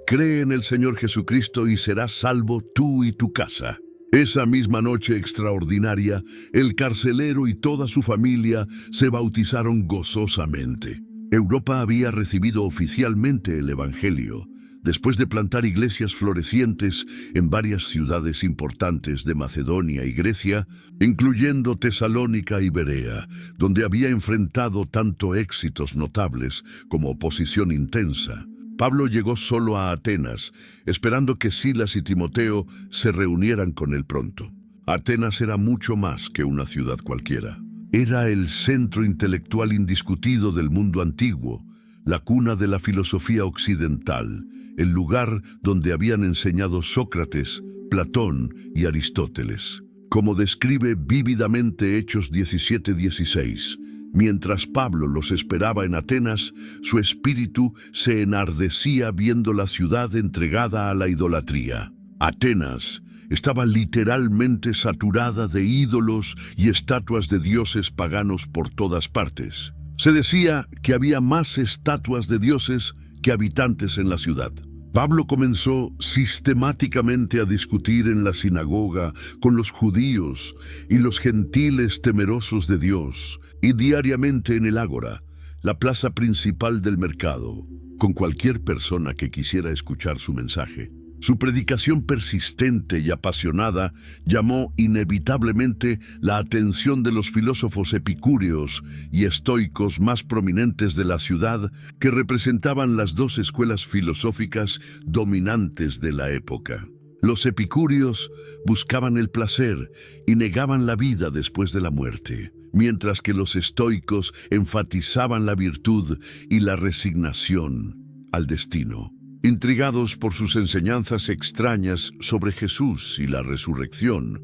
cree en el Señor Jesucristo y serás salvo tú y tu casa. Esa misma noche extraordinaria, el carcelero y toda su familia se bautizaron gozosamente. Europa había recibido oficialmente el Evangelio, después de plantar iglesias florecientes en varias ciudades importantes de Macedonia y Grecia, incluyendo Tesalónica y Berea, donde había enfrentado tanto éxitos notables como oposición intensa. Pablo llegó solo a Atenas, esperando que Silas y Timoteo se reunieran con él pronto. Atenas era mucho más que una ciudad cualquiera. Era el centro intelectual indiscutido del mundo antiguo, la cuna de la filosofía occidental, el lugar donde habían enseñado Sócrates, Platón y Aristóteles. Como describe vívidamente Hechos 17:16, mientras Pablo los esperaba en Atenas, su espíritu se enardecía viendo la ciudad entregada a la idolatría. Atenas estaba literalmente saturada de ídolos y estatuas de dioses paganos por todas partes. Se decía que había más estatuas de dioses que habitantes en la ciudad. Pablo comenzó sistemáticamente a discutir en la sinagoga con los judíos y los gentiles temerosos de Dios, y diariamente en el ágora, la plaza principal del mercado, con cualquier persona que quisiera escuchar su mensaje. Su predicación persistente y apasionada llamó inevitablemente la atención de los filósofos epicúreos y estoicos más prominentes de la ciudad, que representaban las dos escuelas filosóficas dominantes de la época. Los epicúreos buscaban el placer y negaban la vida después de la muerte, mientras que los estoicos enfatizaban la virtud y la resignación al destino. Intrigados por sus enseñanzas extrañas sobre Jesús y la resurrección,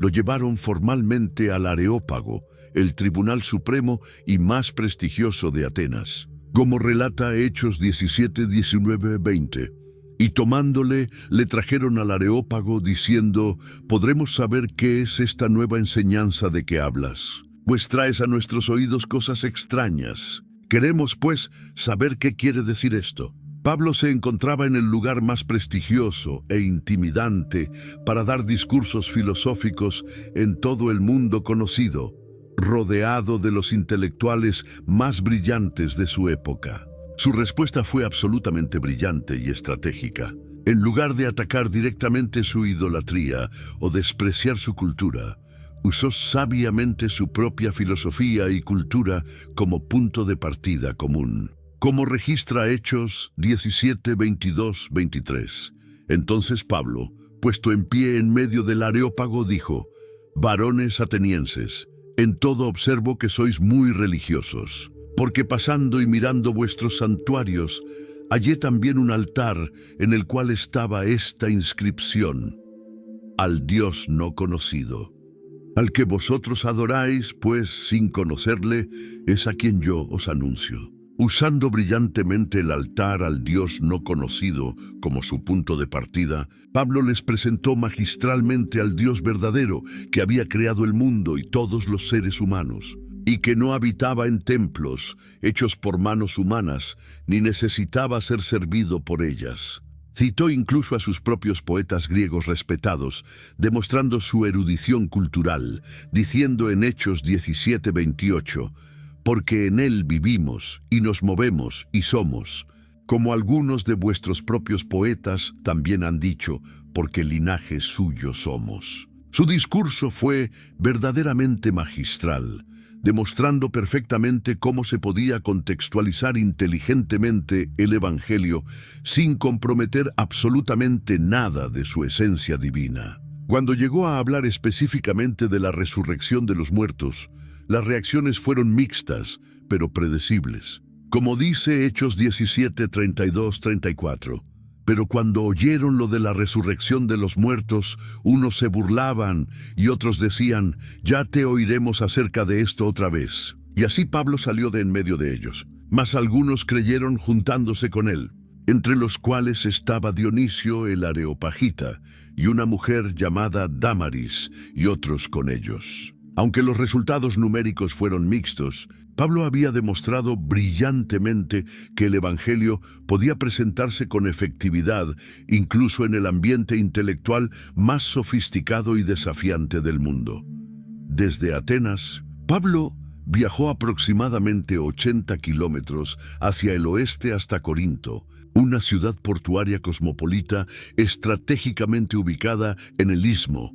lo llevaron formalmente al Areópago, el tribunal supremo y más prestigioso de Atenas. Como relata Hechos 17, 19, 20. Y tomándole, le trajeron al Areópago diciendo: ¿podremos saber qué es esta nueva enseñanza de que hablas? Pues traes a nuestros oídos cosas extrañas. Queremos, pues, saber qué quiere decir esto. Pablo se encontraba en el lugar más prestigioso e intimidante para dar discursos filosóficos en todo el mundo conocido, rodeado de los intelectuales más brillantes de su época. Su respuesta fue absolutamente brillante y estratégica. En lugar de atacar directamente su idolatría o despreciar su cultura, usó sabiamente su propia filosofía y cultura como punto de partida común. Como registra Hechos 17, 22, 23. Entonces Pablo, puesto en pie en medio del Areópago, dijo: «Varones atenienses, en todo observo que sois muy religiosos, porque pasando y mirando vuestros santuarios, hallé también un altar en el cual estaba esta inscripción: al Dios no conocido. Al que vosotros adoráis, pues sin conocerle, es a quien yo os anuncio». Usando brillantemente el altar al Dios no conocido como su punto de partida, Pablo les presentó magistralmente al Dios verdadero que había creado el mundo y todos los seres humanos, y que no habitaba en templos hechos por manos humanas, ni necesitaba ser servido por ellas. Citó incluso a sus propios poetas griegos respetados, demostrando su erudición cultural, diciendo en Hechos 17:28, «Porque en él vivimos, y nos movemos, y somos, como algunos de vuestros propios poetas también han dicho, porque linaje suyo somos». Su discurso fue verdaderamente magistral, demostrando perfectamente cómo se podía contextualizar inteligentemente el Evangelio sin comprometer absolutamente nada de su esencia divina. Cuando llegó a hablar específicamente de la resurrección de los muertos, las reacciones fueron mixtas, pero predecibles. Como dice Hechos 17, 32, 34, «Pero cuando oyeron lo de la resurrección de los muertos, unos se burlaban y otros decían: ya te oiremos acerca de esto otra vez». Y así Pablo salió de en medio de ellos. Mas algunos creyeron juntándose con él, entre los cuales estaba Dionisio el Areopagita y una mujer llamada Dámaris, y otros con ellos. Aunque los resultados numéricos fueron mixtos, Pablo había demostrado brillantemente que el Evangelio podía presentarse con efectividad incluso en el ambiente intelectual más sofisticado y desafiante del mundo. Desde Atenas, Pablo viajó aproximadamente 80 kilómetros hacia el oeste hasta Corinto, una ciudad portuaria cosmopolita estratégicamente ubicada en el Istmo,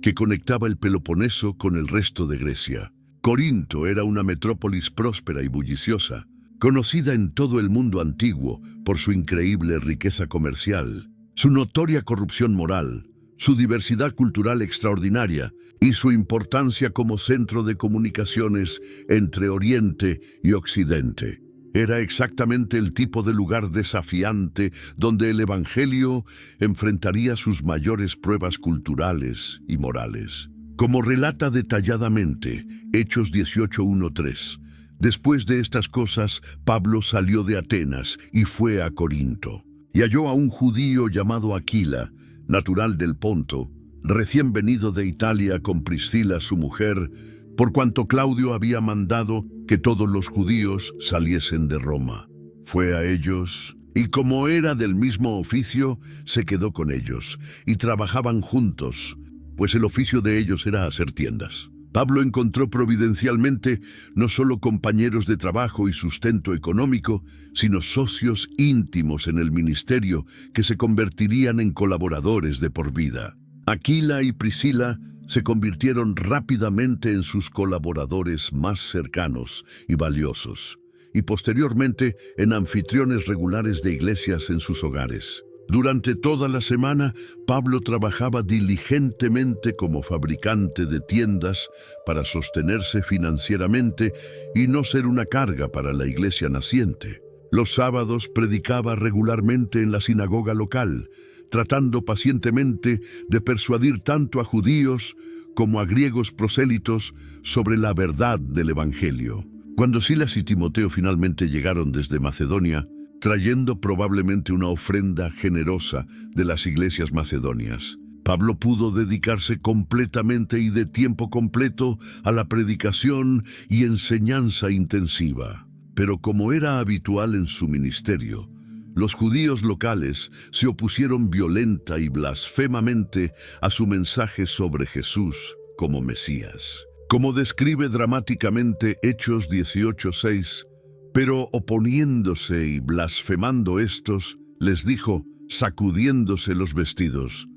que conectaba el Peloponeso con el resto de Grecia. Corinto era una metrópolis próspera y bulliciosa, conocida en todo el mundo antiguo por su increíble riqueza comercial, su notoria corrupción moral, su diversidad cultural extraordinaria y su importancia como centro de comunicaciones entre Oriente y Occidente. Era exactamente el tipo de lugar desafiante donde el Evangelio enfrentaría sus mayores pruebas culturales y morales. Como relata detalladamente Hechos 18:1-3, después de estas cosas, Pablo salió de Atenas y fue a Corinto, y halló a un judío llamado Aquila, natural del Ponto, recién venido de Italia con Priscila su mujer, por cuanto Claudio había mandado que todos los judíos saliesen de Roma. Fue a ellos, y como era del mismo oficio, se quedó con ellos, y trabajaban juntos, pues el oficio de ellos era hacer tiendas. Pablo encontró providencialmente no solo compañeros de trabajo y sustento económico, sino socios íntimos en el ministerio que se convertirían en colaboradores de por vida. Aquila y Priscila se convirtieron rápidamente en sus colaboradores más cercanos y valiosos, y posteriormente en anfitriones regulares de iglesias en sus hogares. Durante toda la semana, Pablo trabajaba diligentemente como fabricante de tiendas para sostenerse financieramente y no ser una carga para la iglesia naciente. Los sábados predicaba regularmente en la sinagoga local, tratando pacientemente de persuadir tanto a judíos como a griegos prosélitos sobre la verdad del Evangelio. Cuando Silas y Timoteo finalmente llegaron desde Macedonia, trayendo probablemente una ofrenda generosa de las iglesias macedonias, Pablo pudo dedicarse completamente y de tiempo completo a la predicación y enseñanza intensiva. Pero como era habitual en su ministerio, los judíos locales se opusieron violenta y blasfemamente a su mensaje sobre Jesús como Mesías. Como describe dramáticamente Hechos 18:6, pero oponiéndose y blasfemando estos, les dijo, sacudiéndose los vestidos: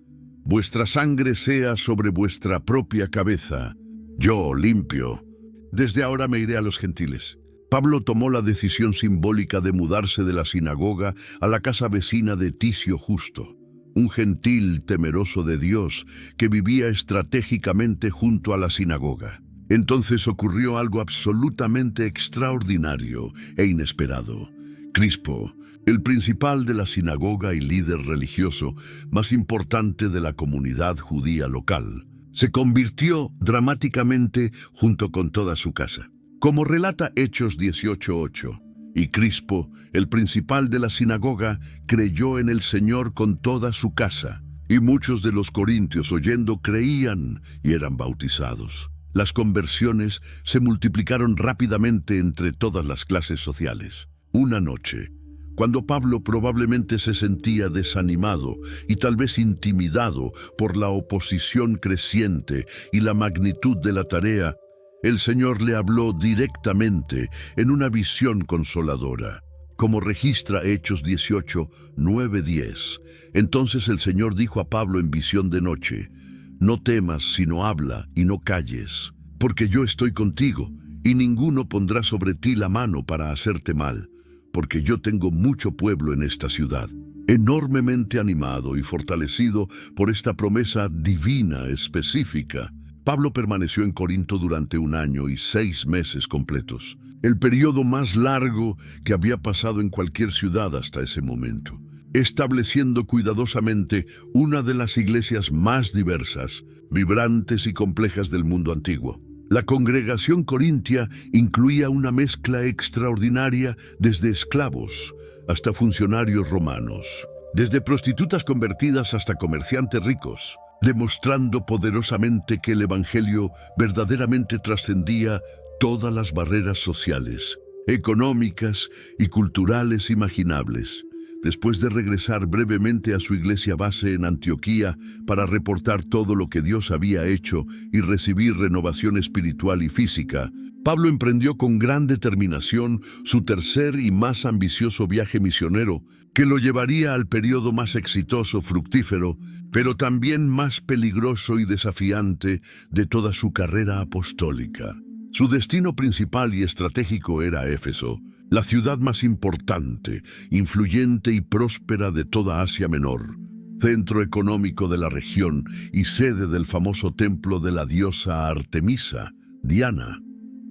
«Vuestra sangre sea sobre vuestra propia cabeza. Yo limpio. Desde ahora me iré a los gentiles». Pablo tomó la decisión simbólica de mudarse de la sinagoga a la casa vecina de Ticio Justo. un gentil temeroso de Dios que vivía estratégicamente junto a la sinagoga. Entonces ocurrió algo absolutamente extraordinario e inesperado. Crispo, el principal de la sinagoga y líder religioso más importante de la comunidad judía local, se convirtió dramáticamente junto con toda su casa. Como relata Hechos 18:8, y Crispo, el principal de la sinagoga, creyó en el Señor con toda su casa, y muchos de los corintios oyendo creían y eran bautizados. Las conversiones se multiplicaron rápidamente entre todas las clases sociales. Una noche, cuando Pablo probablemente se sentía desanimado y tal vez intimidado por la oposición creciente y la magnitud de la tarea, el Señor le habló directamente en una visión consoladora. Como registra Hechos 18, 9, 10. Entonces el Señor dijo a Pablo en visión de noche: «No temas, sino habla y no calles, porque yo estoy contigo, y ninguno pondrá sobre ti la mano para hacerte mal, porque yo tengo mucho pueblo en esta ciudad». Enormemente animado y fortalecido por esta promesa divina específica, Pablo permaneció en Corinto durante 1 año y 6 meses completos, el periodo más largo que había pasado en cualquier ciudad hasta ese momento, estableciendo cuidadosamente una de las iglesias más diversas, vibrantes y complejas del mundo antiguo. La congregación corintia incluía una mezcla extraordinaria desde esclavos hasta funcionarios romanos, desde prostitutas convertidas hasta comerciantes ricos, demostrando poderosamente que el Evangelio verdaderamente trascendía todas las barreras sociales, económicas y culturales imaginables. Después de regresar brevemente a su iglesia base en Antioquía para reportar todo lo que Dios había hecho y recibir renovación espiritual y física, Pablo emprendió con gran determinación su tercer y más ambicioso viaje misionero, que lo llevaría al periodo más exitoso, fructífero, pero también más peligroso y desafiante de toda su carrera apostólica. Su destino principal y estratégico era Éfeso, la ciudad más importante, influyente y próspera de toda Asia Menor, centro económico de la región y sede del famoso templo de la diosa Artemisa, Diana,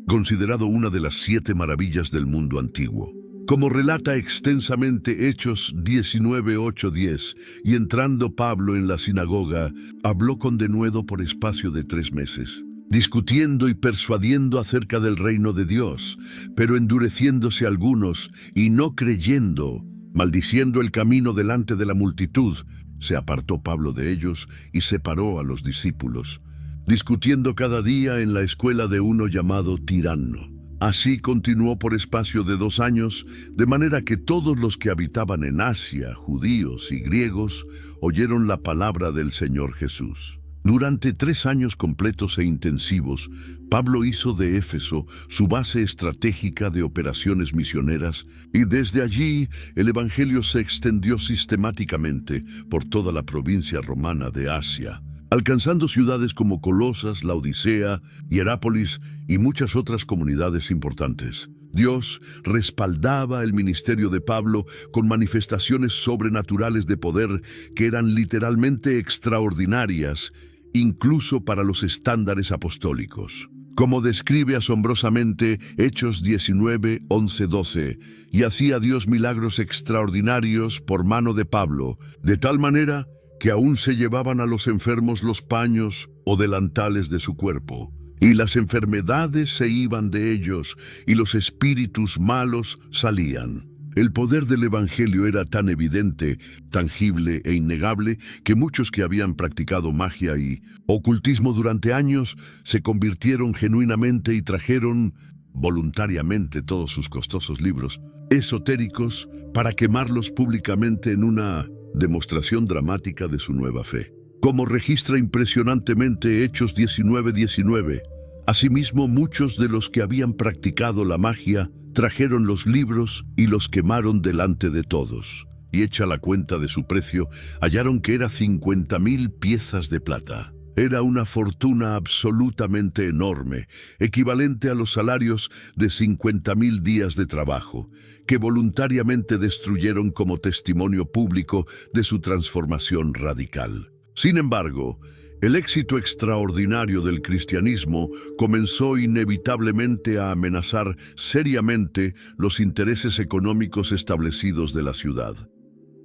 considerado una de las 7 maravillas del mundo antiguo. Como relata extensamente Hechos 19, 8, 10, y entrando Pablo en la sinagoga, habló con denuedo por espacio de 3 meses, discutiendo y persuadiendo acerca del reino de Dios, pero endureciéndose algunos y no creyendo, maldiciendo el camino delante de la multitud, se apartó Pablo de ellos y separó a los discípulos, discutiendo cada día en la escuela de uno llamado Tiranno. Así continuó por espacio de 2 años, de manera que todos los que habitaban en Asia, judíos y griegos, oyeron la palabra del Señor Jesús. Durante 3 años completos e intensivos, Pablo hizo de Éfeso su base estratégica de operaciones misioneras, y desde allí el Evangelio se extendió sistemáticamente por toda la provincia romana de Asia, alcanzando ciudades como Colosas, Laodicea, Hierápolis y muchas otras comunidades importantes. Dios respaldaba el ministerio de Pablo con manifestaciones sobrenaturales de poder que eran literalmente extraordinarias, incluso para los estándares apostólicos. Como describe asombrosamente Hechos 19, 11, 12, y hacía Dios milagros extraordinarios por mano de Pablo, de tal manera que aún se llevaban a los enfermos los paños o delantales de su cuerpo, y las enfermedades se iban de ellos, y los espíritus malos salían. El poder del Evangelio era tan evidente, tangible e innegable que muchos que habían practicado magia y ocultismo durante años se convirtieron genuinamente y trajeron voluntariamente todos sus costosos libros esotéricos para quemarlos públicamente en una demostración dramática de su nueva fe. Como registra impresionantemente Hechos 19:19, asimismo muchos de los que habían practicado la magia trajeron los libros y los quemaron delante de todos, y hecha la cuenta de su precio, hallaron que era 50,000 piezas de plata. Era una fortuna absolutamente enorme, equivalente a los salarios de 50.000 días de trabajo, que voluntariamente destruyeron como testimonio público de su transformación radical. Sin embargo, el éxito extraordinario del cristianismo comenzó inevitablemente a amenazar seriamente los intereses económicos establecidos de la ciudad.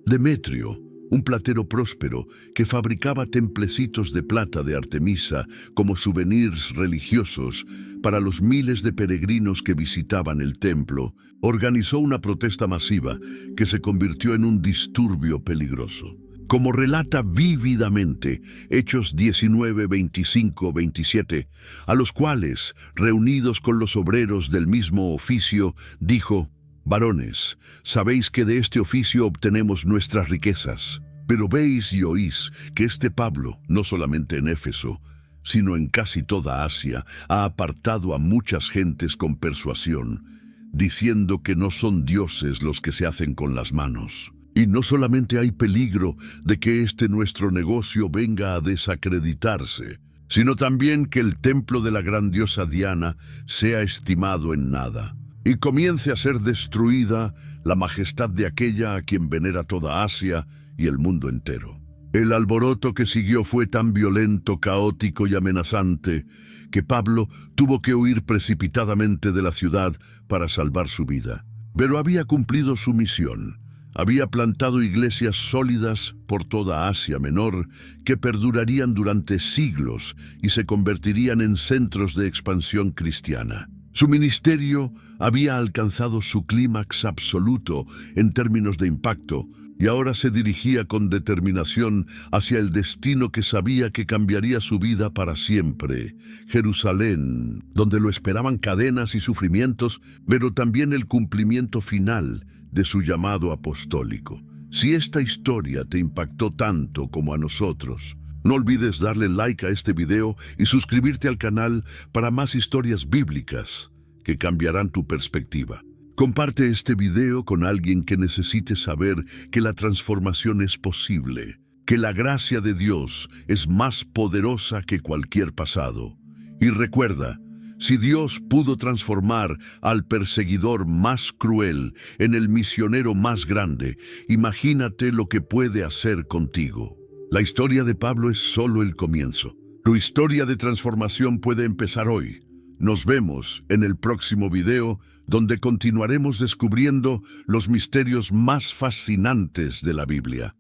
Demetrio, un platero próspero que fabricaba templecitos de plata de Artemisa como souvenirs religiosos para los miles de peregrinos que visitaban el templo, organizó una protesta masiva que se convirtió en un disturbio peligroso. Como relata vívidamente Hechos 19, 25, 27, a los cuales, reunidos con los obreros del mismo oficio, dijo: «Varones, sabéis que de este oficio obtenemos nuestras riquezas, pero veis y oís que este Pablo, no solamente en Éfeso, sino en casi toda Asia, ha apartado a muchas gentes con persuasión, diciendo que no son dioses los que se hacen con las manos. Y no solamente hay peligro de que este nuestro negocio venga a desacreditarse, sino también que el templo de la gran diosa Diana sea estimado en nada, y comience a ser destruida la majestad de aquella a quien venera toda Asia y el mundo entero». El alboroto que siguió fue tan violento, caótico y amenazante que Pablo tuvo que huir precipitadamente de la ciudad para salvar su vida. Pero había cumplido su misión. Había plantado iglesias sólidas por toda Asia Menor que perdurarían durante siglos y se convertirían en centros de expansión cristiana. Su ministerio había alcanzado su clímax absoluto en términos de impacto y ahora se dirigía con determinación hacia el destino que sabía que cambiaría su vida para siempre: Jerusalén, donde lo esperaban cadenas y sufrimientos, pero también el cumplimiento final de su llamado apostólico. Si esta historia te impactó tanto como a nosotros, no olvides darle like a este video y suscribirte al canal para más historias bíblicas que cambiarán tu perspectiva. Comparte este video con alguien que necesite saber que la transformación es posible, que la gracia de Dios es más poderosa que cualquier pasado. Y recuerda, si Dios pudo transformar al perseguidor más cruel en el misionero más grande, imagínate lo que puede hacer contigo. La historia de Pablo es solo el comienzo. Tu historia de transformación puede empezar hoy. Nos vemos en el próximo video, donde continuaremos descubriendo los misterios más fascinantes de la Biblia.